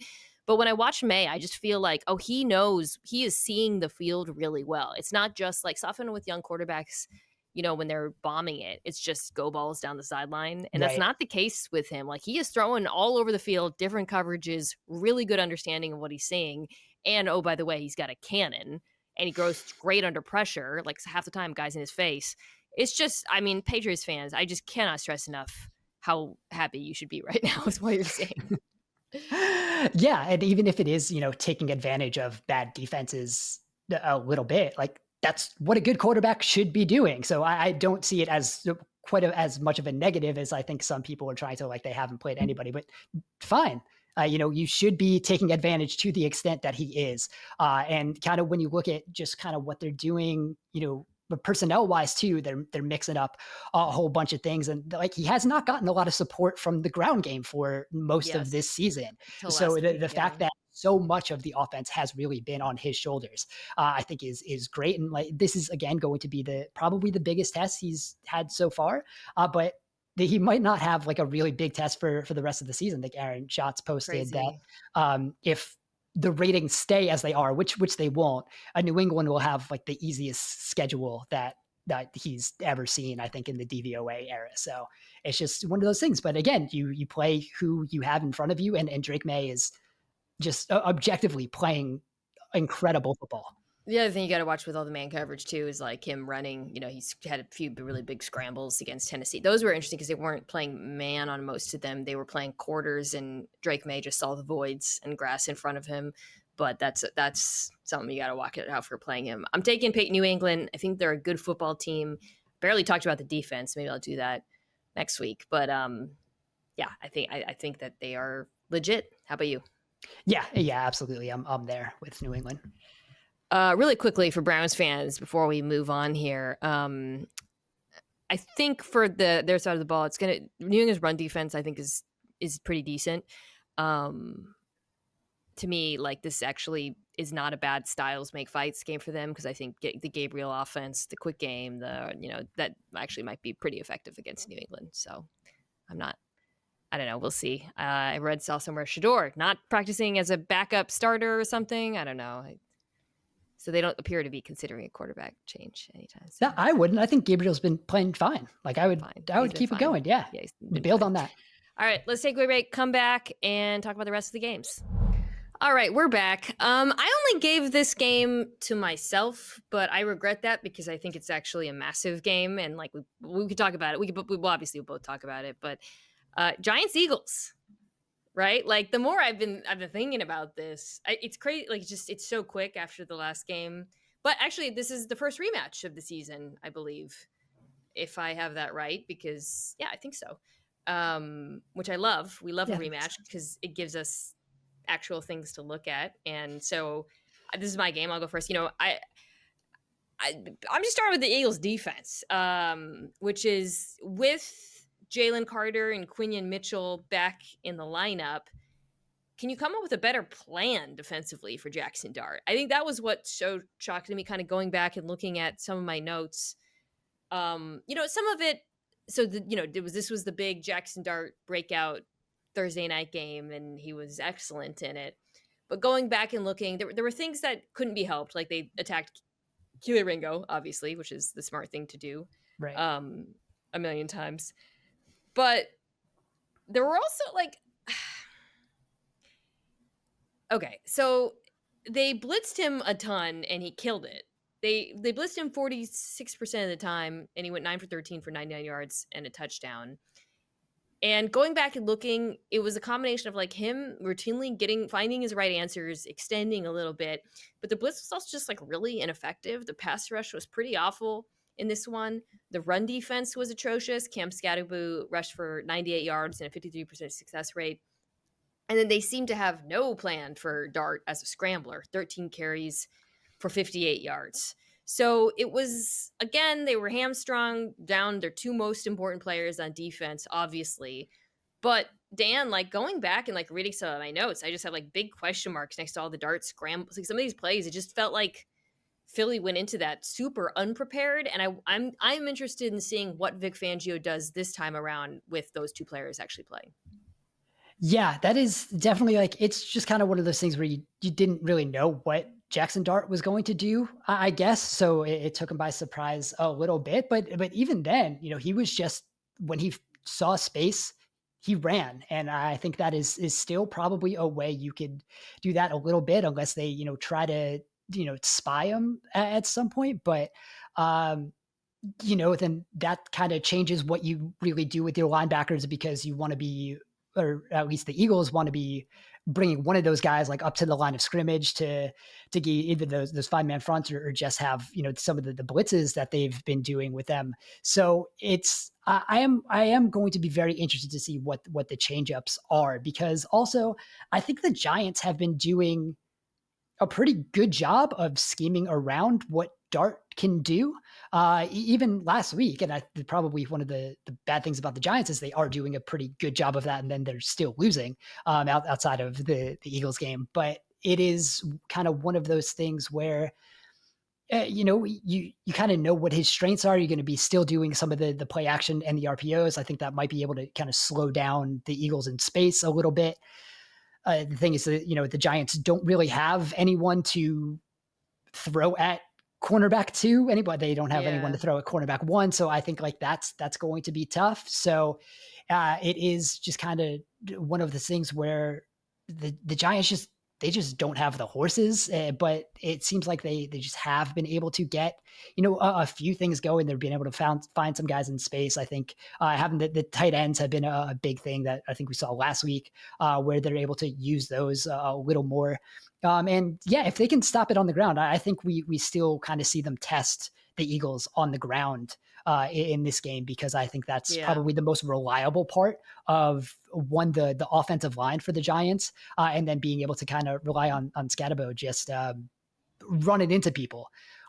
But when I watch May, I just feel like, he knows, he is seeing the field really well. It's not just like so often with young quarterbacks, when they're bombing it, it's just go balls down the sideline. And that's not the case with him. Like he is throwing all over the field, different coverages, really good understanding of what he's seeing. And oh, by the way, he's got a cannon and he grows great under pressure. Like half the time, guys in his face. It's just, Patriots fans, I just cannot stress enough how happy you should be right now with what you're saying. Yeah. And even if it is, taking advantage of bad defenses a little bit, like that's what a good quarterback should be doing. So I don't see it as quite as much of a negative as I think some people are trying to, like they haven't played anybody, but fine. You should be taking advantage to the extent that he is. And kind of when you look at just kind of what they're doing, but personnel wise too, they're mixing up a whole bunch of things. And like, he has not gotten a lot of support from the ground game for most of this season. So the fact that so much of the offense has really been on his shoulders, I think is great. And like, this is again, going to be probably the biggest test he's had so far. But he might not have like a really big test for the rest of the season. Like Aaron Schatz posted that if the ratings stay as they are, which they won't, New England will have like the easiest schedule that he's ever seen, I think, in the DVOA era. So it's just one of those things. But again, you play who you have in front of you, and Drake May is just objectively playing incredible football. The other thing you got to watch with all the man coverage too is like him running. He's had a few really big scrambles against Tennessee. Those were interesting because they weren't playing man on most of them. They were playing quarters, and Drake May just saw the voids and grass in front of him. But that's something you got to watch out for playing him. I'm taking New England. I think they're a good football team. Barely talked about the defense. Maybe I'll do that next week. But yeah, I think that they are legit. How about you? Yeah, absolutely. I'm there with New England. Really quickly for Browns fans before we move on here, I think for their side of the ball, New England's run defense I think is pretty decent. To me, like this actually is not a bad styles make fights game for them, because I think the Gabriel offense, the quick game, that actually might be pretty effective against New England. So I don't know. We'll see. I saw somewhere Shador not practicing as a backup starter or something. I don't know. So they don't appear to be considering a quarterback change anytime soon. No, I wouldn't. I think Gabriel's been playing fine. Like I would keep it going. Yeah. Build on that. All right, let's take a break, come back, and talk about the rest of the games. All right, we're back. I only gave this game to myself, but I regret that because I think it's actually a massive game, and like we could talk about it. We'll obviously both talk about it, but Giants Eagles. Right? Like the more I've been thinking about this, it's crazy. Like it's so quick after the last game. But actually, this is the first rematch of the season, I believe, if I have that right. Because yeah, I think so. Which I love. We love a rematch because it gives us actual things to look at. And so this is my game. I'll go first. I'm just starting with the Eagles defense, which is with Jalen Carter and Quinion Mitchell back in the lineup. Can you come up with a better plan defensively for Jackson Dart? I think that was what so shocked me, kind of going back and looking at some of my notes. Some of it. So this was the big Jackson Dart breakout Thursday night game, and he was excellent in it. But going back and looking, there were things that couldn't be helped. Like they attacked Keely Ringo, obviously, which is the smart thing to do, right? A million times. But there were also like, okay, so they blitzed him a ton and he killed it. They blitzed him 46% of the time, and he went 9 for 13 for 99 yards and a touchdown. And going back and looking, it was a combination of like him routinely finding his right answers, extending a little bit, but the blitz was also just like really ineffective. The pass rush was pretty awful in this one. The run defense was atrocious. Cam Scatterboo rushed for 98 yards and a 53% success rate. And then they seem to have no plan for Dart as a scrambler, 13 carries for 58 yards. So it was, again, they were hamstrung, down their two most important players on defense, obviously. But Dan, like going back and like reading some of my notes, I just have like big question marks next to all the dart scrambles. Like some of these plays, it just felt like Philly went into that super unprepared. And I'm interested in seeing what Vic Fangio does this time around with those two players actually playing. Yeah, that is definitely like it's just kind of one of those things where you didn't really know what Jackson Dart was going to do, I guess. So it took him by surprise a little bit. But even then, he was just when he saw space, he ran. And I think that is still probably a way you could do that a little bit, unless they, try to, spy him at some point. But then that kind of changes what you really do with your linebackers because you want to be, or at least the Eagles want to be bringing one of those guys like up to the line of scrimmage to get either those 5-man fronts or just have, some of the blitzes that they've been doing with them. So it's, I am going to be very interested to see what the change ups are, because also I think the Giants have been doing a pretty good job of scheming around what Dart can do. Even last week, and probably one of the bad things about the Giants is they are doing a pretty good job of that, and then they're still losing outside of the Eagles game. It is kind of one of those things where you kind of know what his strengths are. You're going to be still doing some of the play action and the RPOs. I think that might be able to kind of slow down the Eagles in space a little bit. The thing is that, the Giants don't really have anyone to throw at cornerback 2 anybody. They don't have anyone to throw at cornerback 1. So I think like that's going to be tough. So it is just kind of one of the things where the Giants they just don't have the horses, but it seems like they just have been able to get, a few things going. They're being able to find some guys in space. I think having the tight ends have been a big thing that I think we saw last week, where they're able to use those a little more. And yeah, if they can stop it on the ground, I think we still kind of see them test the Eagles on the ground in this game, because I think that's probably the most reliable part of the offensive line for the Giants, and then being able to kind of rely on Scatabo just running into people.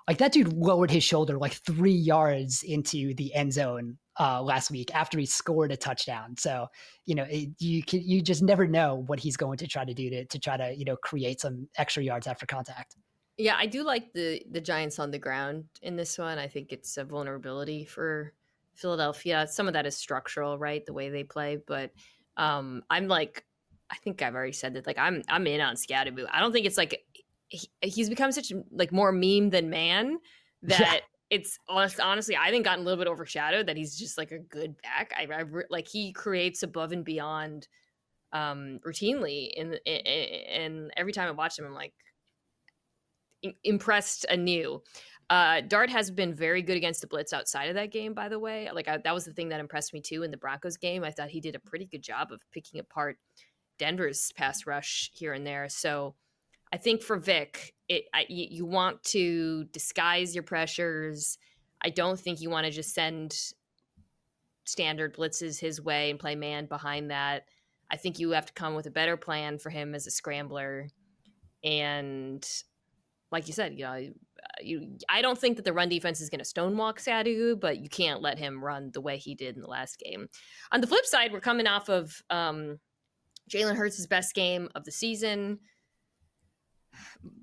Like that dude lowered his shoulder like 3 yards into the end zone last week after he scored a touchdown. So, you just never know what he's going to try to do to try to, create some extra yards after contact. Yeah, I do like the Giants on the ground in this one. I think it's a vulnerability for Philadelphia. Some of that is structural, right? The way they play, but I'm like, I think I've already said that. Like, I'm in on Scatterbo. I don't think it's like he's become such like more meme than man that it's honestly I think gotten a little bit overshadowed that he's just like a good back. Like he creates above and beyond routinely, and every time I watch him, I'm like impressed anew. Dart has been very good against the blitz outside of that game, by the way. Like that was the thing that impressed me too in the Broncos game. I thought he did a pretty good job of picking apart Denver's pass rush here and there. So I think for Vic, you want to disguise your pressures. I don't think you want to just send standard blitzes his way and play man behind that. I think you have to come with a better plan for him as a scrambler. And like you said, I don't think that the run defense is going to stonewalk Sadu, but you can't let him run the way he did in the last game. On the flip side, we're coming off of Jalen Hurts' best game of the season.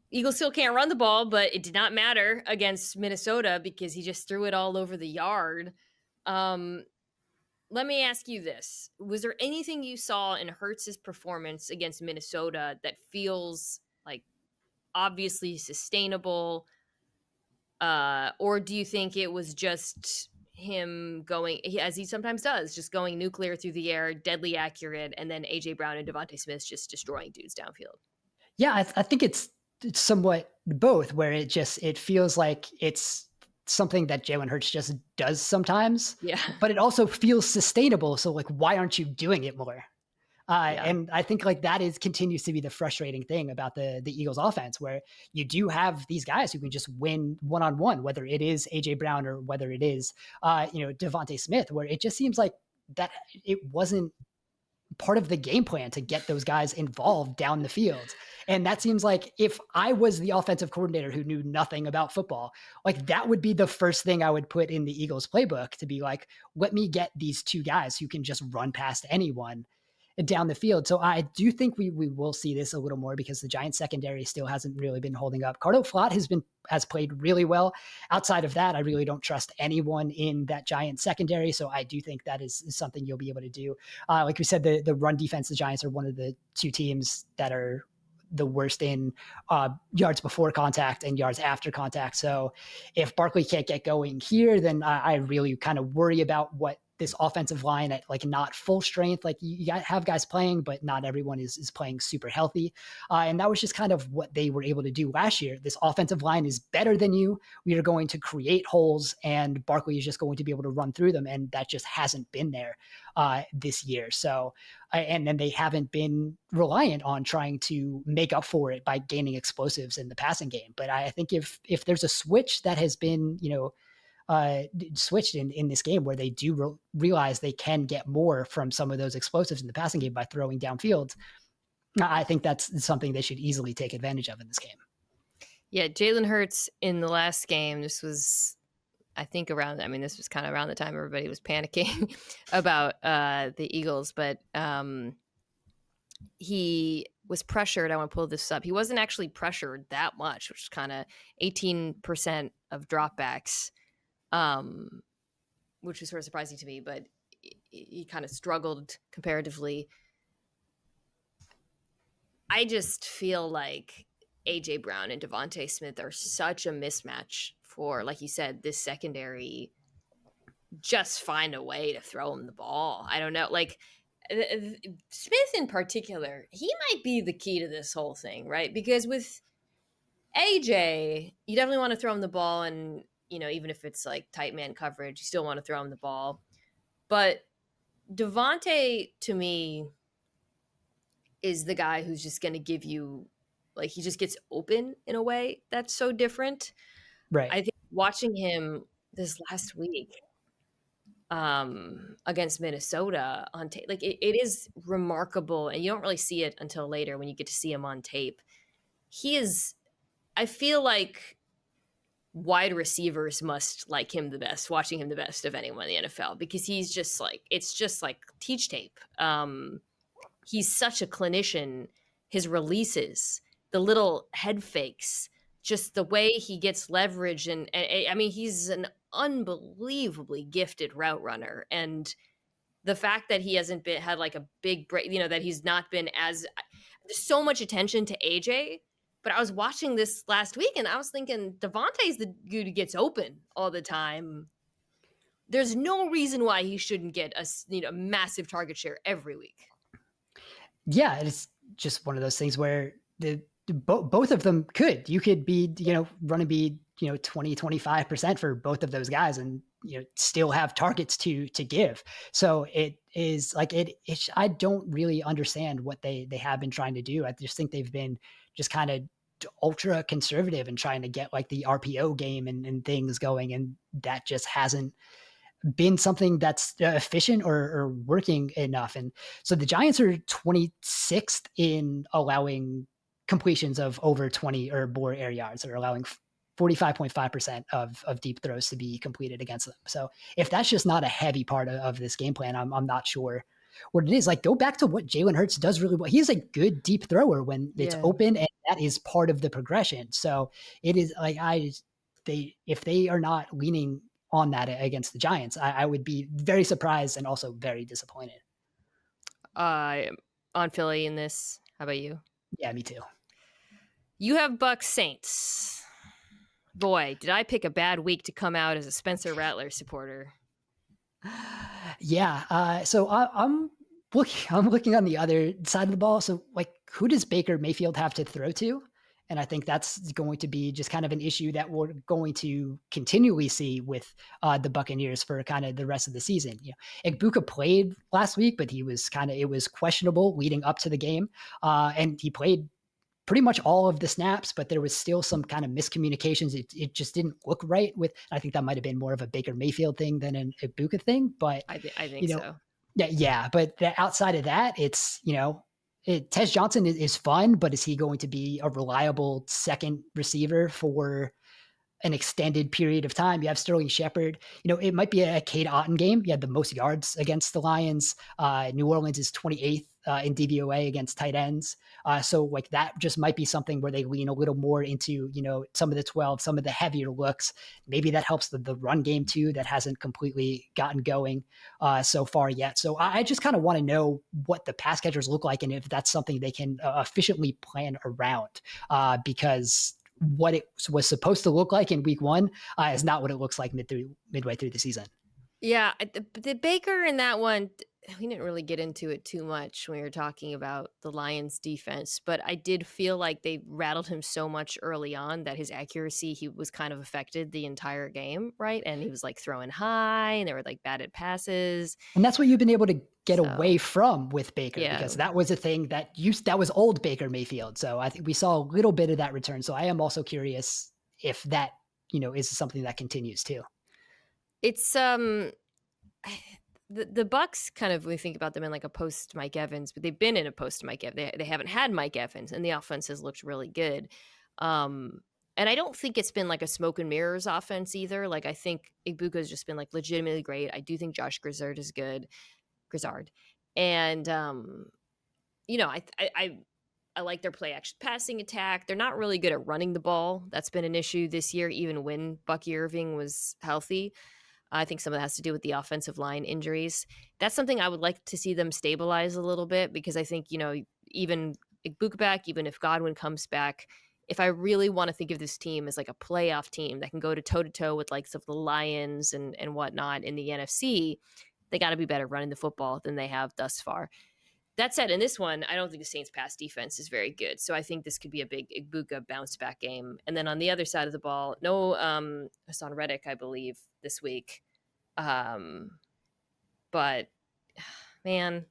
Eagles still can't run the ball, but it did not matter against Minnesota because he just threw it all over the yard. Let me ask you this. Was there anything you saw in Hurts' performance against Minnesota that feels like obviously sustainable? Or do you think it was just him going, as he sometimes does, just going nuclear through the air, deadly accurate, and then A.J. Brown and Devontae Smith just destroying dudes downfield? Yeah, I think it's somewhat both, where it feels like it's something that Jalen Hurts just does sometimes. Yeah. But it also feels sustainable. So like, why aren't you doing it more? And I think like that continues to be the frustrating thing about the Eagles offense, where you do have these guys who can just win one-on-one, whether it is AJ Brown or whether it is, Devontae Smith, where it just seems like that it wasn't part of the game plan to get those guys involved down the field. And that seems like if I was the offensive coordinator who knew nothing about football, like that would be the first thing I would put in the Eagles playbook to be like, let me get these two guys who can just run past anyone down the field. So I do think we will see this a little more because the Giants secondary still hasn't really been holding up. Cardo Flott has played really well. Outside of that, I really don't trust anyone in that Giants secondary. So I do think that is something you'll be able to do. Like we said, the run defense, the Giants are one of the two teams that are the worst in yards before contact and yards after contact. So if Barkley can't get going here, then I really kind of worry about what this offensive line at like not full strength. Like you have guys playing, but not everyone is playing super healthy. And that was just kind of what they were able to do last year. This offensive line is better than you. We are going to create holes and Barkley is just going to be able to run through them. And that just hasn't been there this year. So, and then they haven't been reliant on trying to make up for it by gaining explosives in the passing game. But I think if there's a switch that has been, switched in this game where they do realize they can get more from some of those explosives in the passing game by throwing downfield, I think that's something they should easily take advantage of in this game. Yeah, Jalen Hurts in the last game, this was, I think this was kind of around the time everybody was panicking about the Eagles, but he was pressured. I want to pull this up. He wasn't actually pressured that much, which is kind of 18% of dropbacks. Which was sort of surprising to me, but he kind of struggled comparatively. I just feel like A.J. Brown and Devontae Smith are such a mismatch for, like you said, this secondary. Just find a way to throw him the ball. I don't know. Like Smith in particular, he might be the key to this whole thing, right? Because with A.J., you definitely want to throw him the ball and even if it's like tight man coverage, you still want to throw him the ball. But Devontae, to me, is the guy who's just going to give you, like, he just gets open in a way that's so different. Right. I think watching him this last week against Minnesota on tape, like it is remarkable, and you don't really see it until later when you get to see him on tape. He is, I feel like wide receivers must like him the best, watching him the best of anyone in the NFL, because he's just like, it's just like teach tape. He's such a clinician. His releases, the little head fakes, just the way he gets leverage. And I mean, he's an unbelievably gifted route runner. And the fact that he hasn't had like a big break, that he's not been as, there's so much attention to AJ. But I was watching this last week and I was thinking Devontae's the dude who gets open all the time. There's no reason why he shouldn't get a massive target share every week. Yeah, it's just one of those things where both of them could. You could be, running be, 20, 25% for both of those guys and, still have targets to give. So it is like I don't really understand what they have been trying to do. I just think they've been just kind of ultra conservative and trying to get like the RPO game and things going. And that just hasn't been something that's efficient or working enough. And so the Giants are 26th in allowing completions of over 20 or more air yards. They're allowing 45.5% of deep throws to be completed against them. So if that's just not a heavy part of this game plan, I'm not sure what it is. Like, go back to what Jalen Hurts does really well. He's a good deep thrower when it's open, and that is part of the progression. So it is like if they are not leaning on that against the Giants, I would be very surprised and also very disappointed. On Philly in this. How about you? Yeah, me too. You have Bucs Saints. Boy, did I pick a bad week to come out as a Spencer Rattler supporter. Yeah. So I'm looking on the other side of the ball. So like, who does Baker Mayfield have to throw to? And I think that's going to be just kind of an issue that we're going to continually see with the Buccaneers for kind of the rest of the season. Igbuka played last week, but it was questionable leading up to the game. And he played pretty much all of the snaps, but there was still some kind of miscommunications. It just didn't look right with, I think that might've been more of a Baker Mayfield thing than an Igbuka thing, but I think so. Yeah. But outside of that, it's, Tez Johnson is fun, but is he going to be a reliable second receiver for an extended period of time? You have Sterling Shepard. It might be a Cade Otton game. He had the most yards against the Lions. New Orleans is 28th in DVOA against tight ends. So like that just might be something where they lean a little more into, some of the 12, some of the heavier looks. Maybe that helps the run game too. That hasn't completely gotten going so far yet. So I just kind of want to know what the pass catchers look like and if that's something they can efficiently plan around because what it was supposed to look like in week 1 is not what it looks like midway through the season. Yeah, the Baker in that one, we didn't really get into it too much when we were talking about the Lions defense, but I did feel like they rattled him so much early on that his accuracy, he was kind of affected the entire game, right? And he was like throwing high and they were like batted passes. And that's what you've been able to get So, away from with Baker yeah. because that was a thing that was old Baker Mayfield. So I think we saw a little bit of that return. So I am also curious if that, is something that continues too. It's the Bucks kind of, we think about them in like a post Mike Evans, but they've been in a post Mike Evans. They haven't had Mike Evans, and the offense has looked really good. And I don't think it's been like a smoke and mirrors offense either. Like I think Ibuka has just been like legitimately great. I do think Josh Grizzard is good. Grizzard, and I like their play action passing attack. They're not really good at running the ball. That's been an issue this year, even when Bucky Irving was healthy. I think some of that has to do with the offensive line injuries. That's something I would like to see them stabilize a little bit because I think, even Ibuka back, even if Godwin comes back, if I really want to think of this team as like a playoff team that can go to toe-to-toe with likes of the Lions and whatnot in the NFC, they got to be better running the football than they have thus far. That said, in this one, I don't think the Saints' pass defense is very good. So I think this could be a big Ibuka bounce-back game. And then on the other side of the ball, no Hassan Reddick, I believe, this week. But, man,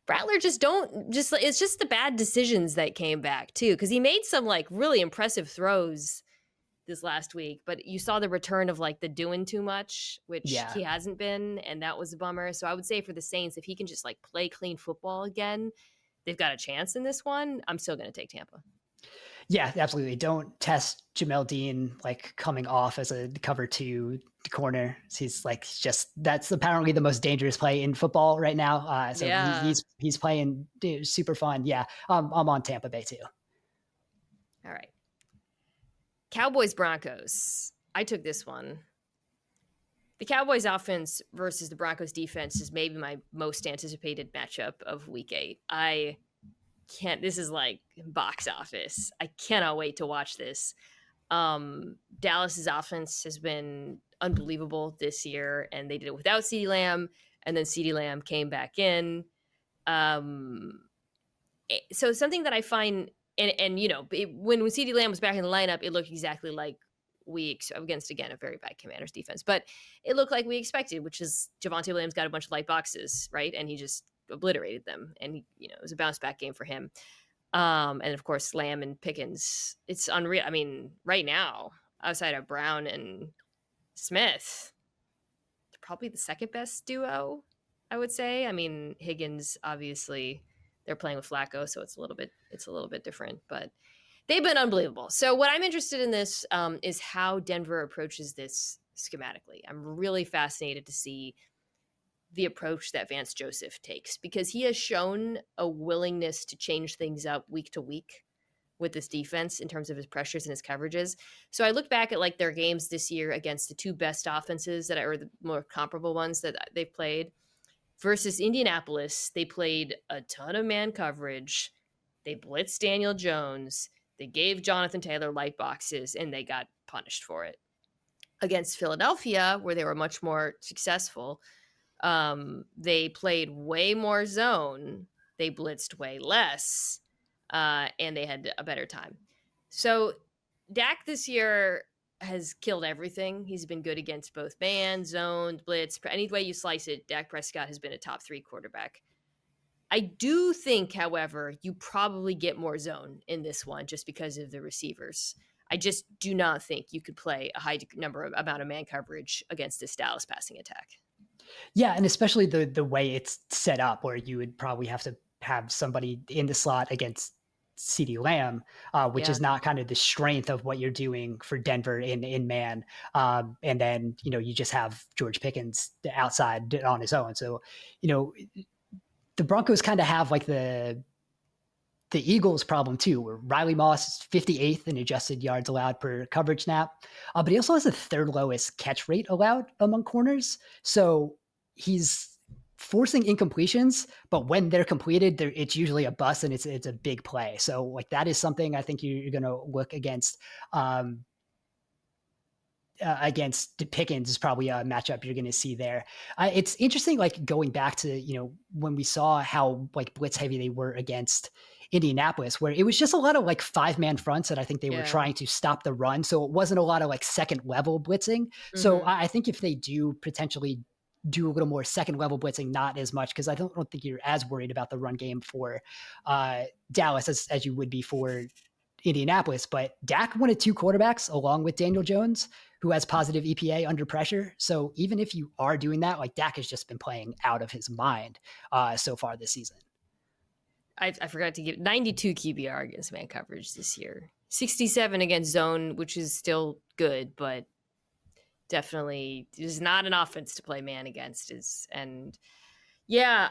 Rattler it's just the bad decisions that came back, too. Because he made some, like, really impressive throws this last week, but you saw the return of like the doing too much, which he hasn't been, and that was a bummer. So I would say for the Saints, if he can just like play clean football again, they've got a chance in this one. I'm still going to take Tampa. Yeah, absolutely. Don't test Jamel Dean like coming off as a cover 2 corner. He's like that's apparently the most dangerous play in football right now. So yeah. he's playing super fun. Yeah, I'm on Tampa Bay too. All right. Cowboys Broncos. I took this one. The Cowboys offense versus the Broncos defense is maybe my most anticipated matchup of week 8. This is like box office. I cannot wait to watch this. Dallas's offense has been unbelievable this year, and they did it without CeeDee Lamb, and then CeeDee Lamb came back in. So something that I find, and when CeeDee Lamb was back in the lineup, it looked exactly like against, again, a very bad Commanders defense, but it looked like we expected, which is Javonte Williams got a bunch of light boxes, right? And he just obliterated them. And, it was a bounce back game for him. And of course, Lamb and Pickens, it's unreal. I mean, right now, outside of Brown and Smith, they're probably the second best duo, I would say. I mean, Higgins, obviously, they're playing with Flacco, so it's a little bit different, but they've been unbelievable. So what I'm interested in this is how Denver approaches this schematically. I'm really fascinated to see the approach that Vance Joseph takes because he has shown a willingness to change things up week to week with this defense in terms of his pressures and his coverages. So I look back at like their games this year against the 2 best offenses or the more comparable ones that they've played. Versus Indianapolis, they played a ton of man coverage. They blitzed Daniel Jones. They gave Jonathan Taylor light boxes, and they got punished for it. Against Philadelphia, where they were much more successful, they played way more zone. They blitzed way less, and they had a better time. So Dak this year has killed everything. He's been good against both man, zone, blitz. Any way you slice it, Dak Prescott has been a top 3 quarterback. I do think, however, you probably get more zone in this one just because of the receivers. I just do not think you could play a high amount of man coverage against this Dallas passing attack. Yeah, and especially the way it's set up, where you would probably have to have somebody in the slot against CeeDee Lamb, which Yeah. is not kind of the strength of what you're doing for Denver in man. And then you just have George Pickens outside on his own. So you know the Broncos kind of have like the Eagles problem too, where Riley Moss is 58th in adjusted yards allowed per coverage snap, but he also has the third lowest catch rate allowed among corners. So he's forcing incompletions, but when they're completed, it's usually a bust and it's a big play. So like that is something I think you're going to look um, against Pickens is probably a matchup you're going to see there. It's interesting, like going back to when we saw how like blitz heavy they were against Indianapolis, where it was just a lot of like 5-man fronts, and I think they were Yeah. trying to stop the run, so it wasn't a lot of like second level blitzing. So Mhm. I think if they do potentially do a little more second level blitzing, not as much, because I don't think you're as worried about the run game for Dallas as you would be for Indianapolis. But Dak wanted 2 quarterbacks along with Daniel Jones, who has positive EPA under pressure. So even if you are doing that, like Dak has just been playing out of his mind so far this season. I forgot to give 92 QBR against man coverage this year. 67 against zone, which is still good, but definitely is not an offense to play man against. And yeah,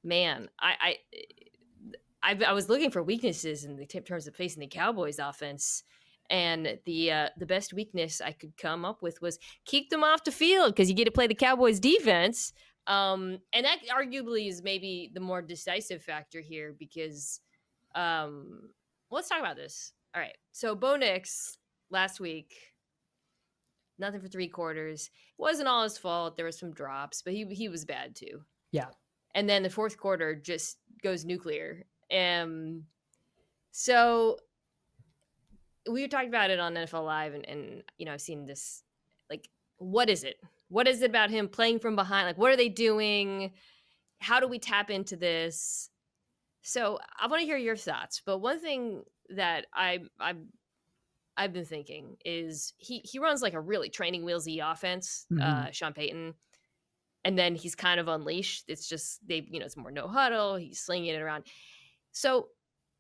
man, I was looking for weaknesses in the terms of facing the Cowboys offense, and the best weakness I could come up with was keep them off the field because you get to play the Cowboys defense. And that arguably is maybe the more decisive factor here because let's talk about this. All right, so Bo Nix last week, nothing for 3 quarters. It wasn't all his fault. There was some drops, but he was bad too. Yeah. And then the fourth quarter just goes nuclear. So we were talking about it on NFL Live, and I've seen this. Like, what is it? What is it about him playing from behind? Like, what are they doing? How do we tap into this? So I want to hear your thoughts. But one thing that I've been thinking is he runs like a really training wheelsy offense, Mm-hmm. Sean Payton, and then he's kind of unleashed. It's just it's more no huddle. He's slinging it around. So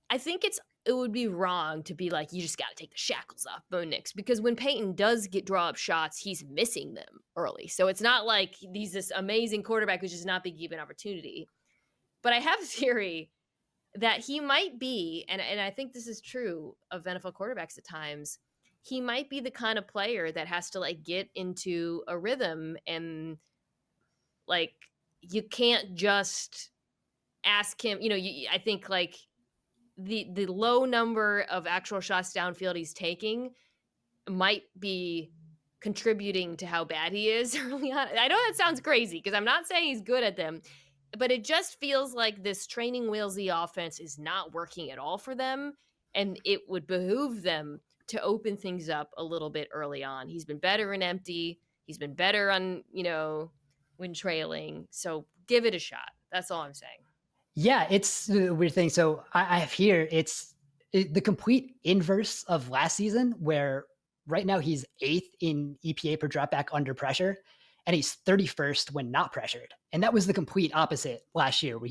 I think it would be wrong to be like, you just got to take the shackles off Bo Nix, because when Peyton does draw up shots, he's missing them early. So it's not like he's this amazing quarterback who's just not being given opportunity. But I have a theory that he might be, and I think this is true of NFL quarterbacks at times, he might be the kind of player that has to like get into a rhythm, and like you can't just ask him, I think like the low number of actual shots downfield he's taking might be contributing to how bad he is early on. I know that sounds crazy because I'm not saying he's good at them, but it just feels like this training wheelsy offense is not working at all for them, and it would behoove them to open things up a little bit early on. He's been better in empty. He's been better on, when trailing. So give it a shot. That's all I'm saying. Yeah, it's a weird thing. So I have here, the complete inverse of last season, where right now he's 8th in EPA per dropback under pressure, and he's 31st when not pressured. And that was the complete opposite last year, where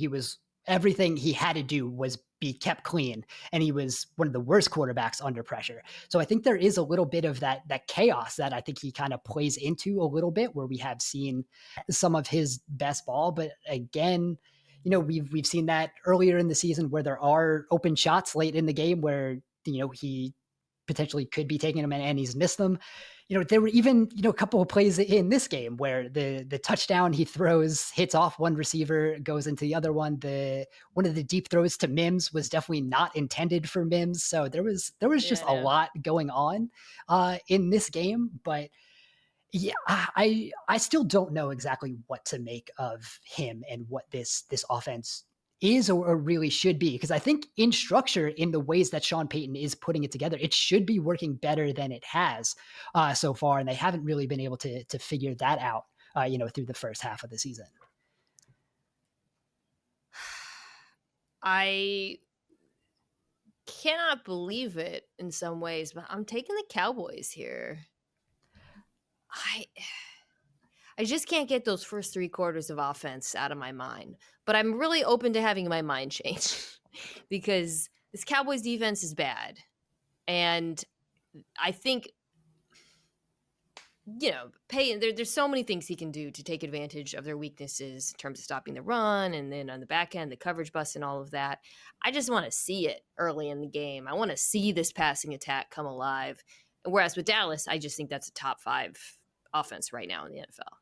everything he had to do was be kept clean, and he was one of the worst quarterbacks under pressure. So I think there is a little bit of that chaos that I think he kind of plays into a little bit, where we have seen some of his best ball. But again, we've seen that earlier in the season where there are open shots late in the game where he potentially could be taking them and he's missed them. There were even a couple of plays in this game where the touchdown he throws hits off one receiver, goes into the other one. One of the deep throws to Mims was definitely not intended for Mims. So there was just a lot going on in this game. But yeah, I still don't know exactly what to make of him and what this offense is or really should be, because I think in structure, in the ways that Sean Payton is putting it together, it should be working better than it has so far, and they haven't really been able to figure that out through the first half of the season. I cannot believe it in some ways, but I'm taking the Cowboys here. I just can't get those first 3 quarters of offense out of my mind. But I'm really open to having my mind changed because this Cowboys defense is bad. And I think, Payton, there's so many things he can do to take advantage of their weaknesses in terms of stopping the run and then on the back end, the coverage bust and all of that. I just want to see it early in the game. I want to see this passing attack come alive. Whereas with Dallas, I just think that's a top 5 offense right now in the NFL.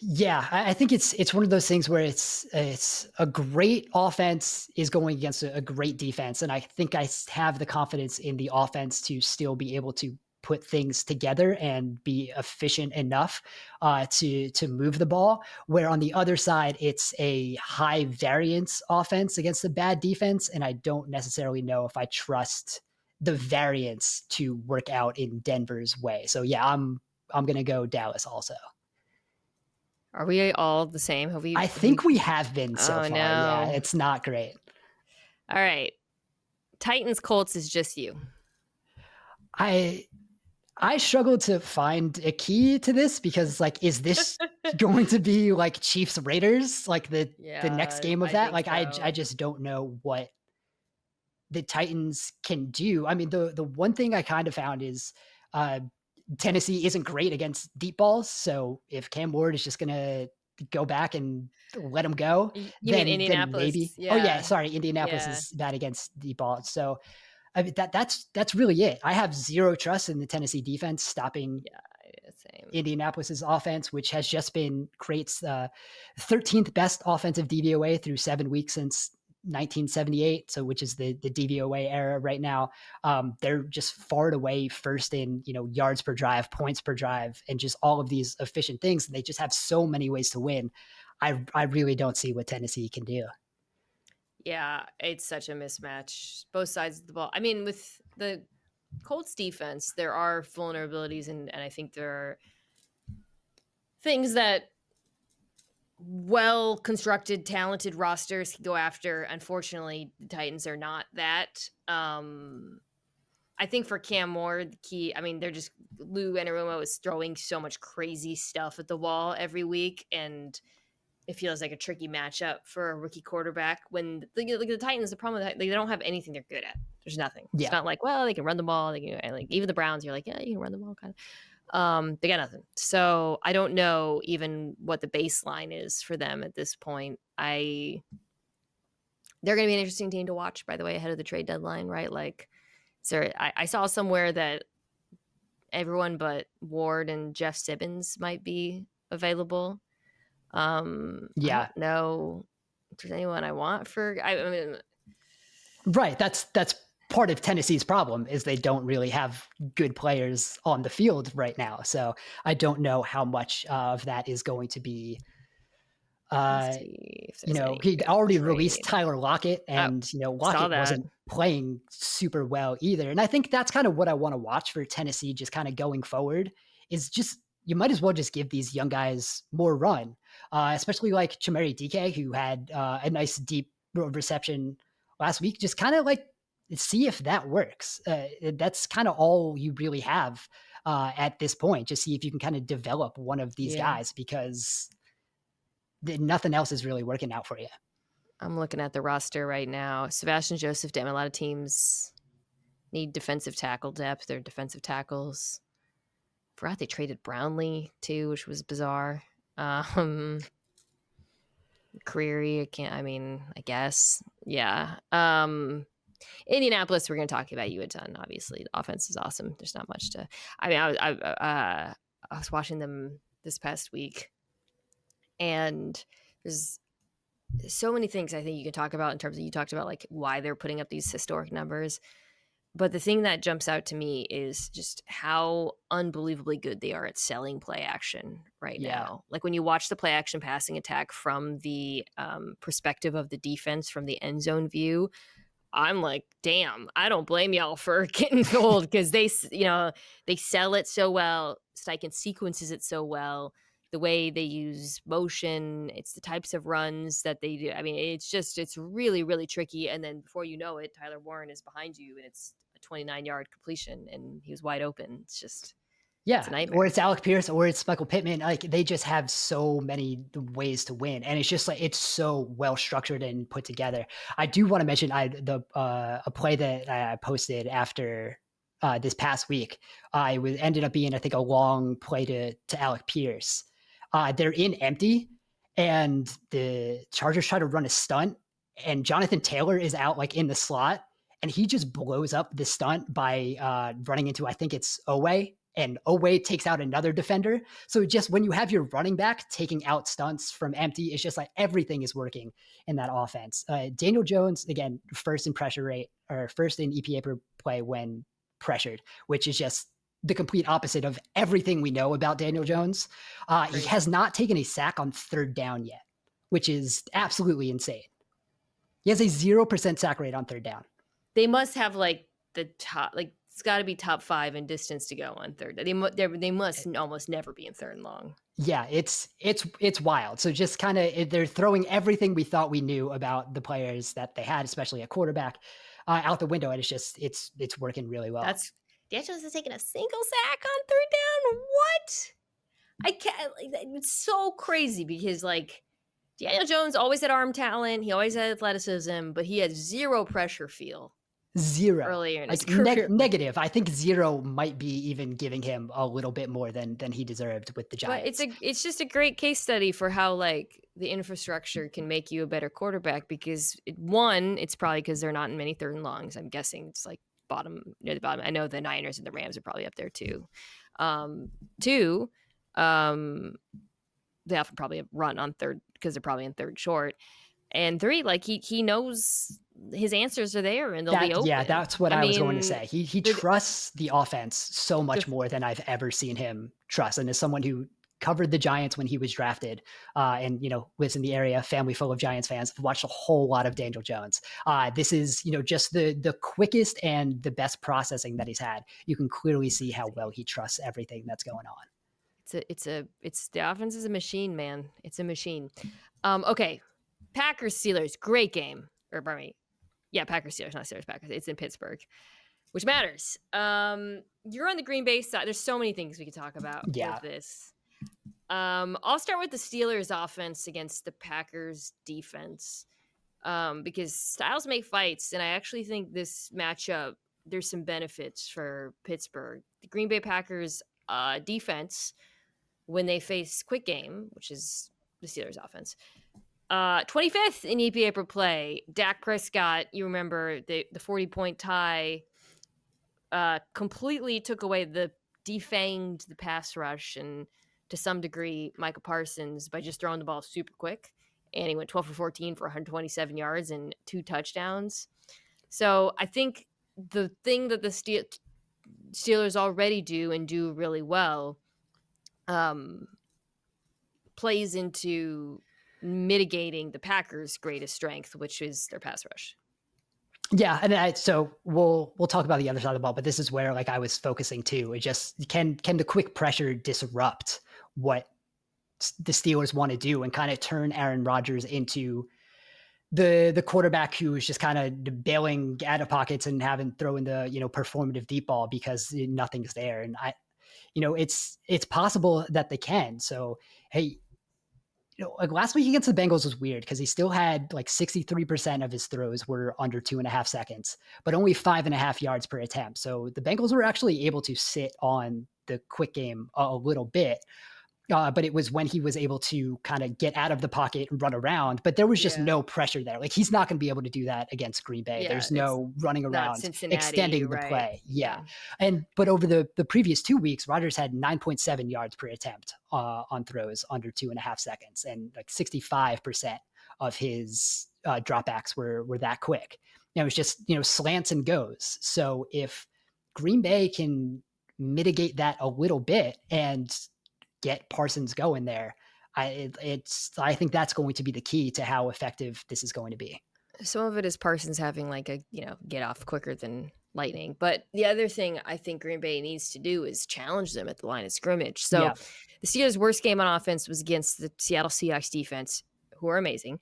Yeah, I think it's one of those things where it's a great offense is going against a great defense, and I think I have the confidence in the offense to still be able to put things together and be efficient enough to move the ball. Where on the other side, it's a high variance offense against a bad defense, and I don't necessarily know if I trust the variance to work out in Denver's way. So yeah, I'm gonna go Dallas also. Are we all the same? I think we have been so far. No. Yeah, it's not great. All right. Titans Colts is just you. I struggled to find a key to this because is this going to be like Chiefs Raiders, like the next game of that? I just don't know what the Titans can do. I mean, the one thing I kind of found is Tennessee isn't great against deep balls. So if Cam Ward is just going to go back and let him go, You then mean Indianapolis? maybe. Yeah. Oh yeah, sorry, Indianapolis is bad against deep balls. So I mean, that's really it. I have zero trust in the Tennessee defense stopping Indianapolis's offense, which has just been creates 13th best offensive DVOA through 7 weeks since 1978, so which is the DVOA era right now. They're just far and away first in yards per drive, points per drive, and just all of these efficient things. They just have so many ways to win. I really don't see what Tennessee can do. Yeah, it's such a mismatch, both sides of the ball. I mean, with the Colts defense, there are vulnerabilities, and I think there are things that well-constructed, talented rosters can go after. Unfortunately, the Titans are not that. I think for Cam Moore, the key, they're just, Lou Anarumo is throwing so much crazy stuff at the wall every week, and it feels like a tricky matchup for a rookie quarterback when the Titans, the problem with they don't have anything they're good at. There's nothing. Yeah. It's not like, well, they can run the ball. They can, even the Browns, you're like, yeah, you can run the ball kind of. They got nothing. So I don't know even what the baseline is for them at this point. They're going to be an interesting team to watch, by the way, ahead of the trade deadline, right? I saw somewhere that everyone but Ward and Jeff Simmons might be available. I don't know if there's anyone I want for. Right. That's part of Tennessee's problem is they don't really have good players on the field right now. So I don't know how much of that is going to be. He'd already released Tyler Lockett, and Lockett wasn't playing super well either. And I think that's kind of what I want to watch for Tennessee, just kind of going forward. Is just you might as well just give these young guys more run, especially like Chimere Dike, who had a nice deep reception last week. Just kind of see if that works. That's kind of all you really have at this point. Just see if you can kind of develop one of these guys, because nothing else is really working out for you. I'm looking at the roster right now. Sebastian Joseph, damn, a lot of teams need defensive tackle depth. Their defensive tackles. Forgot they traded Brownlee too, which was bizarre. Creary, I guess. Yeah. Indianapolis, we're going to talk about you a ton, obviously. The offense is awesome. There's not much to... I was watching them this past week, and there's so many things I think you can talk about in terms of, you talked about why they're putting up these historic numbers. But the thing that jumps out to me is just how unbelievably good they are at selling play action right now. When you watch the play action passing attack from the perspective of the defense, from the end zone view, I'm like, damn, I don't blame y'all for getting fooled, because they sell it so well. Steichen sequences it so well. The way they use motion, it's the types of runs that they do. It's really, really tricky. And then before you know it, Tyler Warren is behind you, and it's a 29-yard completion, and he was wide open. It's just It's a Yeah, or nightmare. it's Alec Pierce or it's Michael Pittman. Like they just have so many ways to win, and it's just like it's so well structured and put together. I do want to mention a play that I posted after this past week. I was ended up being I think a long play to Alec Pierce. They're in empty, and the Chargers try to run a stunt, and Jonathan Taylor is out like in the slot, and he just blows up the stunt by running into I think it's Owe, and Owe takes out another defender. So just when you have your running back taking out stunts from empty, it's just like everything is working in that offense. Daniel Jones, again, first in pressure rate or first in EPA per play when pressured, which is just the complete opposite of everything we know about Daniel Jones. He has not taken a sack on third down yet, which is absolutely insane. He has a 0% sack rate on third down. They must have like the top, like it's got to be top 5 in distance to go on third. They must almost never be in third and long. Yeah, it's wild. So just kind of they're throwing everything we thought we knew about the players that they had, especially at quarterback, out the window, and it's working really well. That's Dan Jones has taken a single sack on third down. What? I can't. It's so crazy because like Daniel Jones always had arm talent. He always had athleticism, but he had zero pressure feel. Zero. Earlier in his Like career. negative. I think zero might be even giving him a little bit more than he deserved with the Giants. But it's just a great case study for how like the infrastructure can make you a better quarterback because one, it's probably because they're not in many third and longs. I'm guessing it's like near the bottom. I know the Niners and the Rams are probably up there too. Two, they often probably run on third because they're probably in third short. And three, like he knows his answers are there and they'll be open. Yeah, that's what I was going to say. He trusts the offense so much more than I've ever seen him trust. And as someone who covered the Giants when he was drafted, and lives in the area, family full of Giants fans, I've watched a whole lot of Daniel Jones. This is just the quickest and the best processing that he's had. You can clearly see how well he trusts everything that's going on. It's the offense is a machine, man. It's a machine. Okay. Packers Steelers, great game. Or pardon me. Yeah, Packers Steelers, not Steelers Packers. It's in Pittsburgh, which matters. You're on the Green Bay side. There's so many things we could talk about with this. I'll start with the Steelers offense against the Packers defense. Because styles make fights, and I actually think this matchup, there's some benefits for Pittsburgh. The Green Bay Packers defense, when they face quick game, which is the Steelers offense, 25th in EPA per play. Dak Prescott, you remember the 40-point tie completely took away defanged the pass rush and to some degree Micah Parsons by just throwing the ball super quick. And he went 12 for 14 for 127 yards and 2 touchdowns. So I think the thing that the Steelers already do and do really well plays into mitigating the Packers' greatest strength, which is their pass rush. Yeah, and so we'll talk about the other side of the ball, but this is where like I was focusing too. It just can the quick pressure disrupt what the Steelers want to do and kind of turn Aaron Rodgers into the quarterback who is just kind of bailing out of pockets and having throwing the performative deep ball because nothing's there. And it's possible that they can. So hey, like last week against the Bengals was weird because he still had like 63% of his throws were under 2.5 seconds, but only 5.5 yards per attempt. So the Bengals were actually able to sit on the quick game a little bit. But it was when he was able to kind of get out of the pocket and run around, but there was just no pressure there. Like he's not going to be able to do that against Green Bay. There's no running around, extending the play. Yeah. But over the previous 2 weeks, Rodgers had 9.7 yards per attempt on throws under 2.5 seconds. And like 65% of his dropbacks were that quick. And it was just, slants and goes. So if Green Bay can mitigate that a little bit and get Parsons going there, I think that's going to be the key to how effective this is going to be. Some of it is Parsons having like a get off quicker than lightning, but the other thing I think Green Bay needs to do is challenge them at the line of scrimmage. So the Steelers' worst game on offense was against the Seattle Seahawks defense, who are amazing,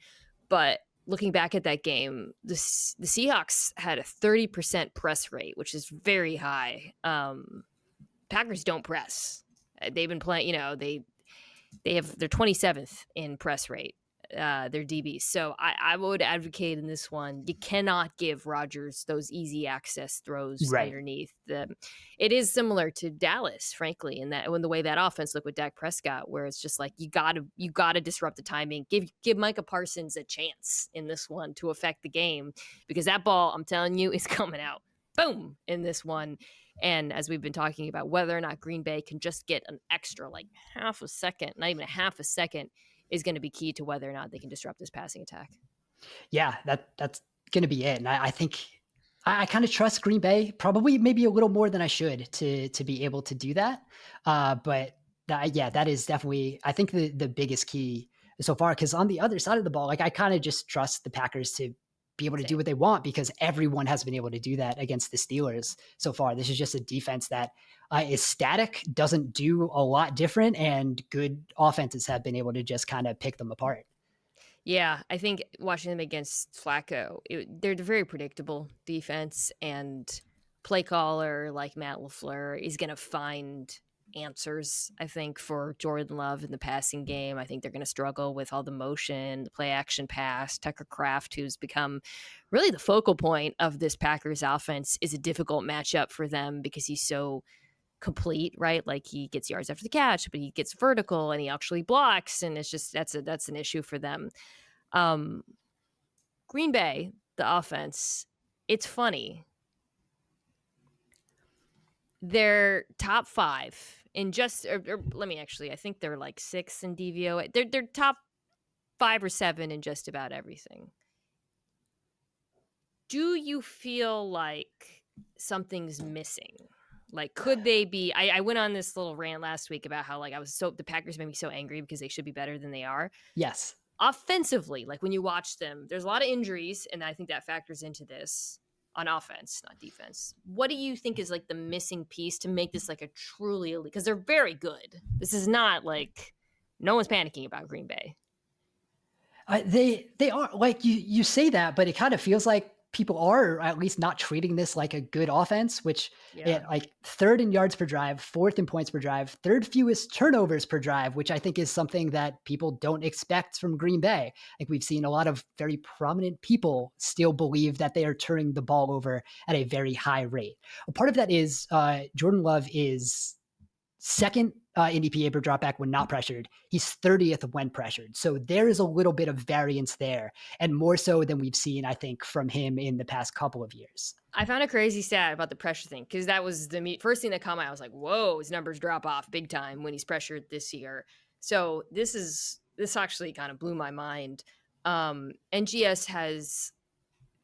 but looking back at that game, the Seahawks had a 30% press rate, which is very high. Packers don't press. They've been playing, they're 27th in press rate, their DBs. So I would advocate in this one, you cannot give Rodgers those easy access throws Right. underneath. It is similar to Dallas, frankly, in that when the way that offense looked with Dak Prescott, where it's just like you gotta disrupt the timing. Give Micah Parsons a chance in this one to affect the game, because that ball, I'm telling you, is coming out. Boom in this one. And as we've been talking about, whether or not Green Bay can just get an extra like half a second, not even a half a second, is going to be key to whether or not they can disrupt this passing attack. Yeah, that's going to be it. And I think I kind of trust Green Bay, probably maybe a little more than I should to be able to do that. But that is definitely, I think, the biggest key so far. Because on the other side of the ball, like I kind of just trust the Packers to be able to do what they want, because everyone has been able to do that against the Steelers so far. This is just a defense that is static, doesn't do a lot different, and good offenses have been able to just kind of pick them apart. Yeah, I think watching them against Flacco, they're a very predictable defense, and play caller like Matt LaFleur is going to find answers, I think, for Jordan Love in the passing game. I think they're going to struggle with all the motion, the play action pass. Tucker Kraft, who's become really the focal point of this Packers offense, is a difficult matchup for them because he's so complete, right? Like he gets yards after the catch, but he gets vertical and he actually blocks, and it's just that's an issue for them. Green Bay, the offense, it's funny. They're top 5 in just, or let me actually, I think they're like 6 in DVO. They're top 5 or 7 in just about everything. Do you feel like something's missing? Like, could they be? I went on this little rant last week about how like the Packers made me so angry because they should be better than they are. Yes. Offensively, like when you watch them, there's a lot of injuries, and I think that factors into this on offense, not defense. What do you think is like the missing piece to make this like a truly elite? Because they're very good. This is not like no one's panicking about Green Bay. They are, like you say that, but it kind of feels like people are at least not treating this like a good offense, which like 3rd in yards per drive, 4th in points per drive, 3rd fewest turnovers per drive, which I think is something that people don't expect from Green Bay. Like we've seen a lot of very prominent people still believe that they are turning the ball over at a very high rate. A part of that is Jordan Love is 2nd in EPA per dropback when not pressured. He's 30th when pressured. So there is a little bit of variance there, and more so than we've seen, I think, from him in the past couple of years. I found a crazy stat about the pressure thing, because that was the first thing that came out. I was like, whoa, his numbers drop off big time when he's pressured this year. So this actually kind of blew my mind. NGS has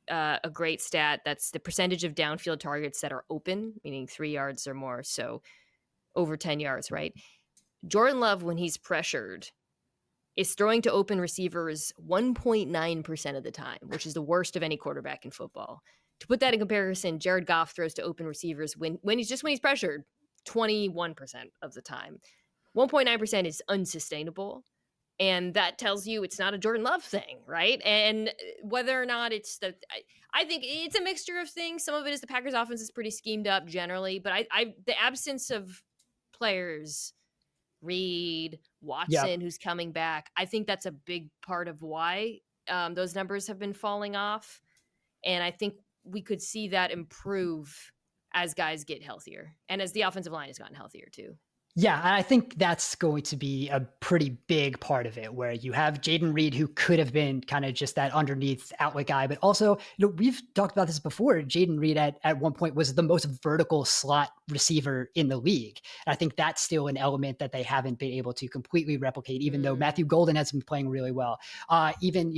a great stat. That's the percentage of downfield targets that are open, meaning 3 yards or more. So over 10 yards, right? Jordan Love, when he's pressured, is throwing to open receivers 1.9% of the time, which is the worst of any quarterback in football. To put that in comparison, Jared Goff throws to open receivers when he's pressured 21% of the time. 1.9% is unsustainable. And that tells you it's not a Jordan Love thing, right? And whether or not it's I think it's a mixture of things. Some of it is the Packers offense is pretty schemed up generally, but the absence of players, Reed, Watson, who's coming back, I think that's a big part of why those numbers have been falling off. And I think we could see that improve as guys get healthier and as the offensive line has gotten healthier too. Yeah, I think that's going to be a pretty big part of it, where you have Jaden Reed, who could have been kind of just that underneath outlet guy, but also, we've talked about this before. Jaden Reed at one point was the most vertical slot receiver in the league. And I think that's still an element that they haven't been able to completely replicate, even though Matthew Golden has been playing really well. Even,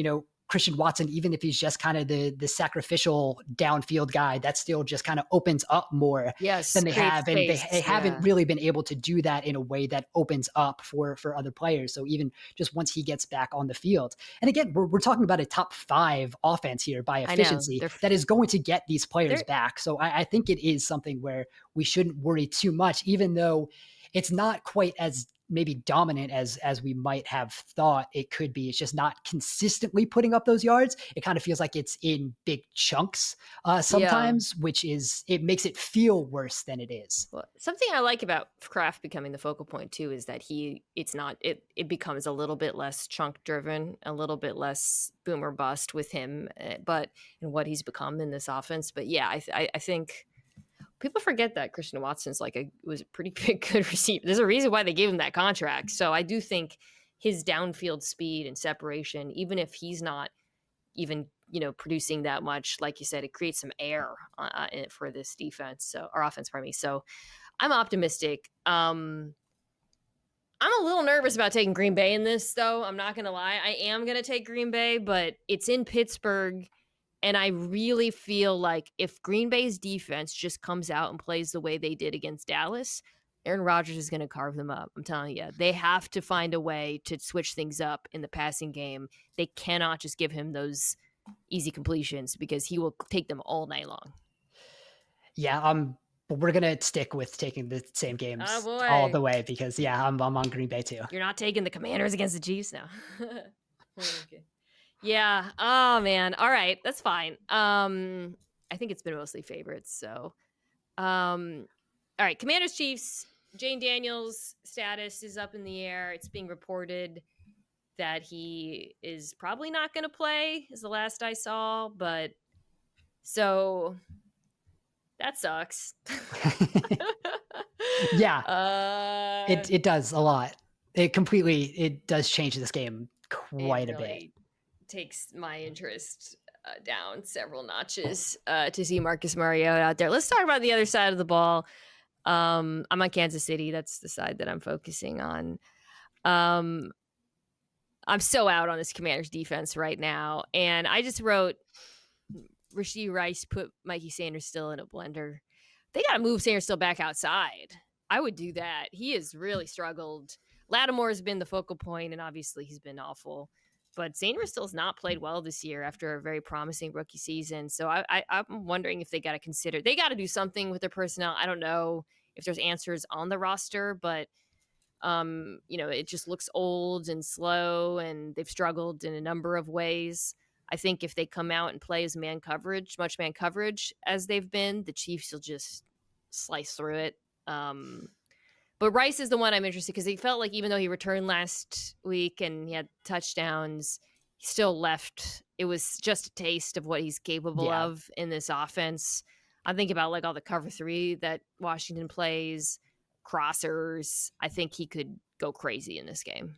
Christian Watson, even if he's just kind of the sacrificial downfield guy, that still just kind of opens up more than they have. Space. And they haven't really been able to do that in a way that opens up for other players. So even just once he gets back on the field, and again, we're talking about a top 5 offense here by efficiency that is going to get these players back. So I think it is something where we shouldn't worry too much, even though it's not quite as maybe dominant as we might have thought it could be. It's just not consistently putting up those yards. It kind of feels like it's in big chunks Yeah. sometimes, it makes it feel worse than it is. Well, something I like about Kraft becoming the focal point too is that it becomes a little bit less chunk driven, a little bit less boom or bust with him, but and what he's become in this offense. But yeah, I think people forget that Christian Watson's was a pretty big good receiver. There's a reason why they gave him that contract. So I do think his downfield speed and separation, even if he's not even producing that much, like you said, it creates some air for this defense. So our offense, pardon me. So I'm optimistic. I'm a little nervous about taking Green Bay in this, though. I'm not gonna lie. I am gonna take Green Bay, but it's in Pittsburgh. And I really feel like if Green Bay's defense just comes out and plays the way they did against Dallas, Aaron Rodgers is going to carve them up. I'm telling you, they have to find a way to switch things up in the passing game. They cannot just give him those easy completions because he will take them all night long. Yeah, but we're gonna stick with taking the same games all the way because I'm on Green Bay too. You're not taking the Commanders against the Chiefs now. Okay. Yeah. Oh man. All right. That's fine. I think it's been mostly favorites. So, all right. Commanders Chiefs. Jane Daniels' status is up in the air. It's being reported that he is probably not going to play, is the last I saw. But so that sucks. Yeah. It does a lot. It does change this game quite a bit. Takes my interest down several notches to see Marcus Mariota out there. Let's talk about the other side of the ball. I'm on Kansas City. That's the side that I'm focusing on. I'm so out on this Commanders defense right now. And I just wrote Rashee Rice put Mikey Sanders still in a blender. They got to move Sanders still back outside. I would do that. He has really struggled. Lattimore has been the focal point, and obviously he's been awful. But Sanders still has not played well this year after a very promising rookie season. So I'm wondering if they got to do something with their personnel. I don't know if there's answers on the roster, but it just looks old and slow, and they've struggled in a number of ways. I think if they come out and play as much man coverage as they've been, the Chiefs will just slice through it. But Rice is the one I'm interested because he felt like even though he returned last week and he had touchdowns, he still left. It was just a taste of what he's capable of in this offense. I'm thinking about all the cover 3 that Washington plays, crossers. I think he could go crazy in this game.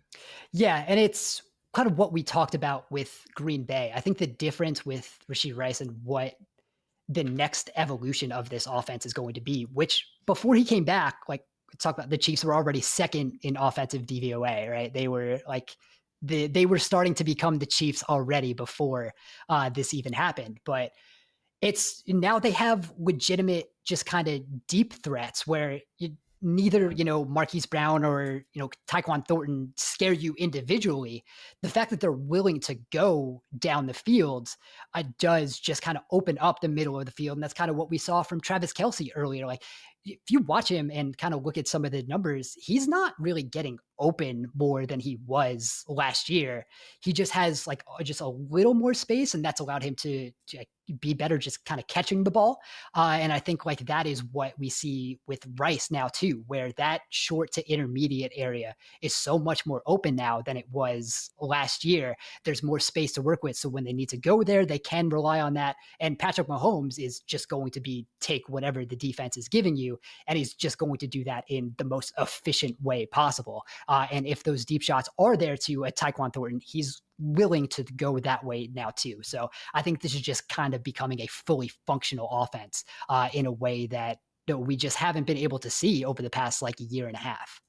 Yeah, and it's kind of what we talked about with Green Bay. I think the difference with Rashee Rice and what the next evolution of this offense is going to be, which before he came back, talk about the Chiefs were already second in offensive DVOA, right? They were they were starting to become the Chiefs already before this even happened. But it's now they have legitimate, just kind of deep threats where neither, Marquise Brown or, Tyquan Thornton scare you individually. The fact that they're willing to go down the field does just kind of open up the middle of the field. And that's kind of what we saw from Travis Kelce earlier. If you watch him and kind of look at some of the numbers, he's not really getting open more than he was last year. He just has just a little more space, and that's allowed him to be better just kind of catching the ball. And I think that is what we see with Rice now too, where that short to intermediate area is so much more open now than it was last year. There's more space to work with. So when they need to go there, they can rely on that. And Patrick Mahomes is just going to take whatever the defense is giving you, and he's just going to do that in the most efficient way possible. And if those deep shots are there to a Tyquan Thornton, he's willing to go that way now too. So I think this is just kind of becoming a fully functional offense in a way that we just haven't been able to see over the past year and a half.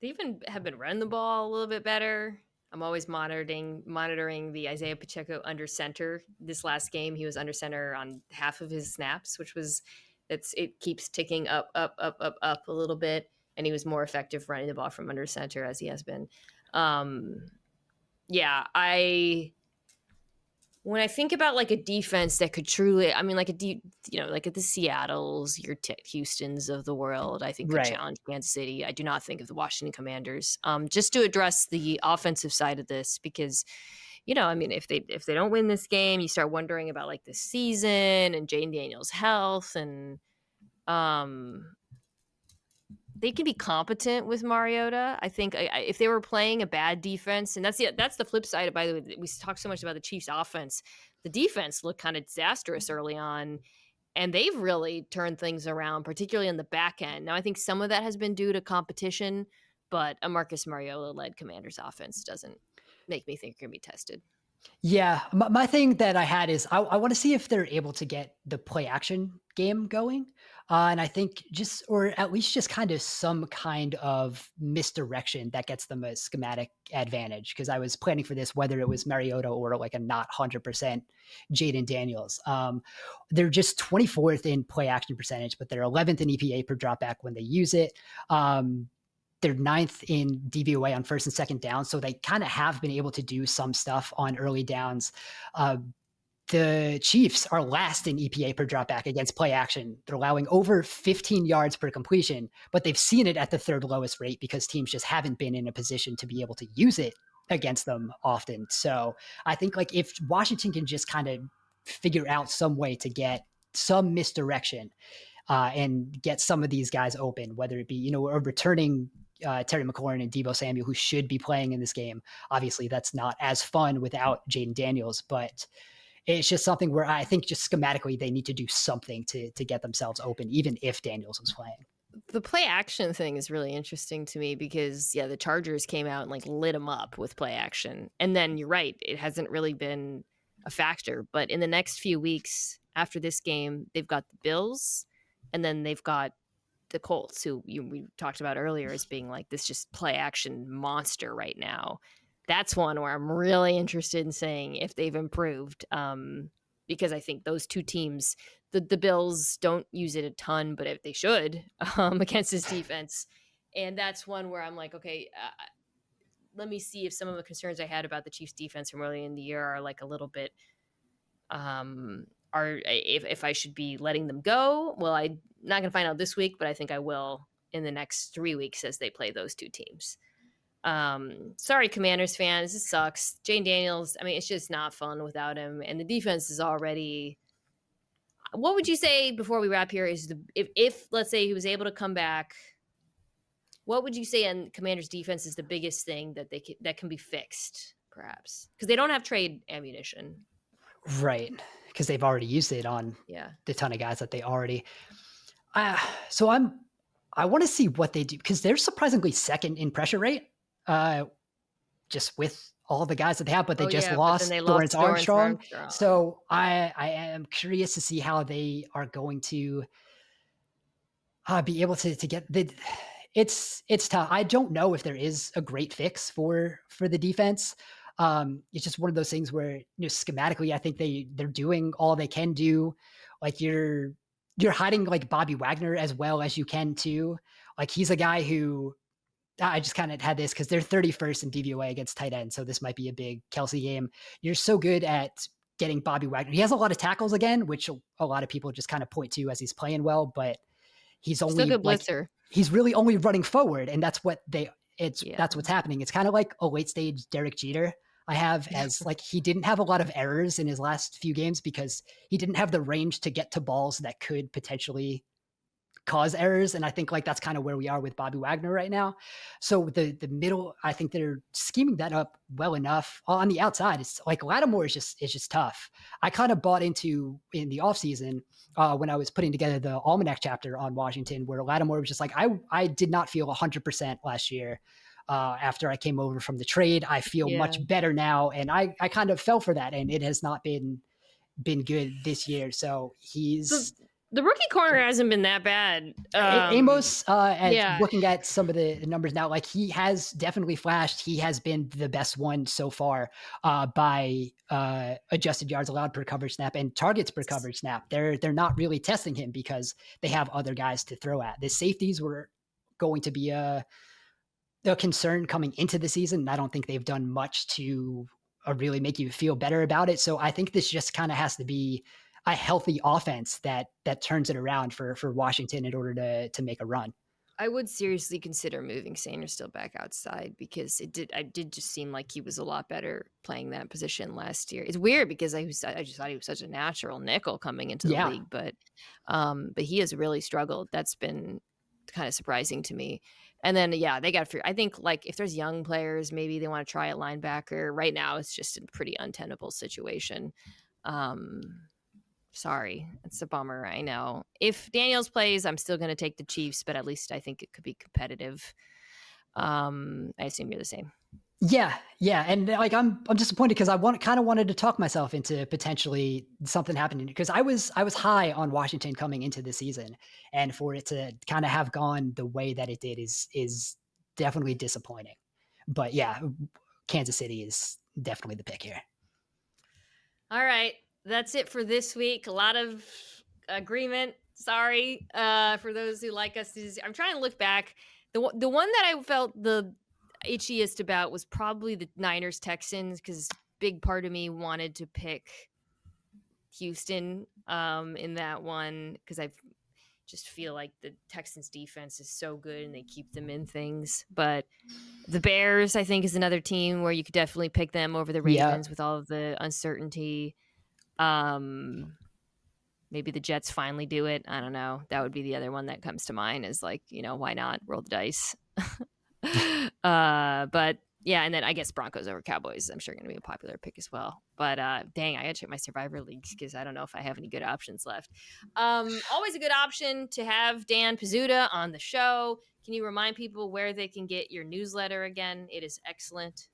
They even have been running the ball a little bit better. I'm always monitoring the Isaiah Pacheco under center. This last game, he was under center on half of his snaps, it keeps ticking up a little bit. And he was more effective running the ball from under center as he has been. When I think about like a defense that could truly, I mean, like like at the Seattles, your Houston's of the world, I think could Right. challenge Kansas City. I do not think of the Washington Commanders. Just to address the offensive side of this, because I mean, if they don't win this game, you start wondering about like the season and Jane Daniels' health, and um, they can be competent with Mariota. I think if they were playing a bad defense, and that's the flip side. By the way, we talk so much about the Chiefs' offense. The defense looked kind of disastrous early on, and they've really turned things around, particularly on the back end. Now, I think some of that has been due to competition, but a Marcus Mariota-led Commanders offense doesn't make me think you're going to be tested. Yeah, my thing that I had is I want to see if they're able to get the play action game going, and I think or at least just kind of some kind of misdirection that gets them a schematic advantage. Because I was planning for this, whether it was Mariota or like a not 100% Jaden Daniels. They're just 24th in play action percentage, but they're 11th in EPA per dropback when they use it. They're 9th in DVOA on first and second down. So they kind of have been able to do some stuff on early downs. The Chiefs are last in EPA per dropback against play action. They're allowing over 15 yards per completion, but they've seen it at the third lowest rate because teams just haven't been in a position to be able to use it against them often. So I think like if Washington can just kind of figure out some way to get some misdirection and get some of these guys open, whether it be, a returning Terry McLaurin and Deebo Samuel, who should be playing in this game. Obviously, that's not as fun without Jaden Daniels, but it's just something where I think just schematically they need to do something to get themselves open, even if Daniels was playing. The play action thing is really interesting to me because the Chargers came out and like lit them up with play action. And then you're right, it hasn't really been a factor, but in the next few weeks after this game, they've got the Bills and then they've got the Colts, who we talked about earlier as being like this just play action monster right now. That's one where I'm really interested in saying if they've improved, because I think those two teams, the Bills don't use it a ton, but if they should against this defense. And that's one where I'm like, okay, let me see if some of the concerns I had about the Chiefs defense from early in the year are like a little bit, if I should be letting them go. Well, I'm not going to find out this week, but I think I will in the next 3 weeks as they play those two teams. Sorry, Commanders fans, this sucks. Jane Daniels, I mean, it's just not fun without him, and the defense is already. What would you say before we wrap here is if let's say he was able to come back? What would you say on Commanders defense is the biggest thing that can be fixed, perhaps, because they don't have trade ammunition, right? Because they've already used it on the ton of guys that they already. So I want to see what they do because they're surprisingly second in pressure rate, just with all the guys that they have, but they lost Dorrance Armstrong. So I am curious to see how they are going to be able to get the. It's tough. I don't know if there is a great fix for the defense. It's just one of those things where schematically, I think they're doing all they can do. Like you're hiding like Bobby Wagner as well as you can too. Like he's a guy who I just kind of had this because they're 31st in DVOA against tight end. So this might be a big Kelsey game. You're so good at getting Bobby Wagner. He has a lot of tackles again, which a lot of people just kind of point to as he's playing well, but he's only still good blitzer. He's really only running forward. And that's what that's what's happening. It's kind of like a late stage Derek Jeter. I have as like he didn't have a lot of errors in his last few games because he didn't have the range to get to balls that could potentially cause errors. And I think like that's kind of where we are with Bobby Wagner right now. So the middle, I think they're scheming that up well enough. On the outside, it's like Lattimore is just tough. I kind of bought into in the offseason when I was putting together the Almanac chapter on Washington, where Lattimore was just like, I did not feel 100% last year. After I came over from the trade, I feel much better now. And I kind of fell for that, and it has not been good this year. So he's the rookie corner hasn't been that bad. Amos, looking at some of the numbers now, like he has definitely flashed. He has been the best one so far by adjusted yards allowed per coverage snap and targets per coverage snap. They're not really testing him because they have other guys to throw at. The safeties were going to be a concern coming into the season. I don't think they've done much to really make you feel better about it. So I think this just kind of has to be a healthy offense that turns it around for Washington in order to make a run. I would seriously consider moving Sanders still back outside because I did just seem like he was a lot better playing that position last year. It's weird because I just thought he was such a natural nickel coming into the Yeah. league, but he has really struggled. That's been kind of surprising to me. And then yeah, they got to figure. I think like if there's young players, maybe they want to try a linebacker. Right now, it's just a pretty untenable situation. Um, Sorry, it's a bummer. I know. If Daniels plays, I'm still going to take the Chiefs, but at least I think it could be competitive. I assume you're the same. Yeah, yeah, and like I'm disappointed because kind of wanted to talk myself into potentially something happening because I was high on Washington coming into the season, and for it to kind of have gone the way that it did is definitely disappointing. But yeah, Kansas City is definitely the pick here. All right, that's it for this week. A lot of agreement. Sorry for those who like us. I'm trying to look back. The one that I felt the itchiest about was probably the Niners Texans because big part of me wanted to pick Houston in that one because I just feel like the Texans defense is so good and they keep them in things. But the Bears, I think, is another team where you could definitely pick them over the Yeah, Ravens with all of the uncertainty. Maybe the Jets finally do it. I don't know. That would be the other one that comes to mind is like, why not roll the dice? But yeah, and then I guess Broncos over Cowboys, I'm sure going to be a popular pick as well. But dang, I got to check my Survivor leagues because I don't know if I have any good options left. Always a good option to have Dan Pizzuta on the show. Can you remind people where they can get your newsletter again? It is excellent.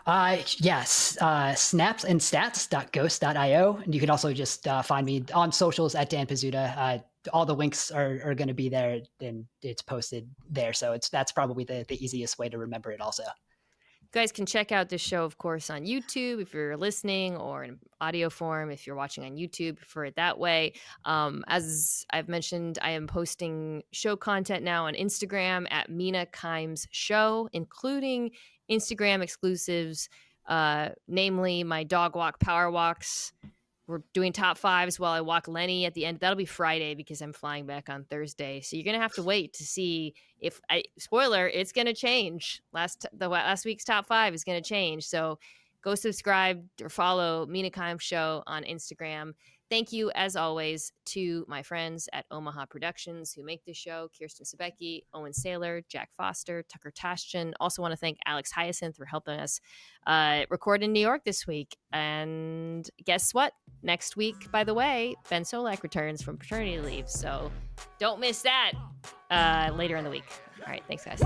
yes, snapsandstats.ghost.io. And you can also just find me on socials at Dan Pizzuta. All the links are going to be there and it's posted there. So that's probably the easiest way to remember it also. You guys can check out this show, of course, on YouTube if you're listening, or in audio form if you're watching on YouTube, prefer it that way. As I've mentioned, I am posting show content now on Instagram at Mina Kimes Show, including Instagram exclusives, namely my dog walk power walks. We're doing top fives while I walk Lenny at the end. That'll be Friday because I'm flying back on Thursday. So you're going to have to wait to see if spoiler, it's going to change. Last week's top five is going to change. So go subscribe or follow Mina Kimes Show on Instagram. Thank you, as always, to my friends at Omaha Productions who make this show, Kirsten Sebecki, Owen Saylor, Jack Foster, Tucker Tashjian. Also want to thank Alex Hyacinth for helping us record in New York this week. And guess what? Next week, by the way, Ben Solak returns from paternity leave. So don't miss that later in the week. All right. Thanks, guys.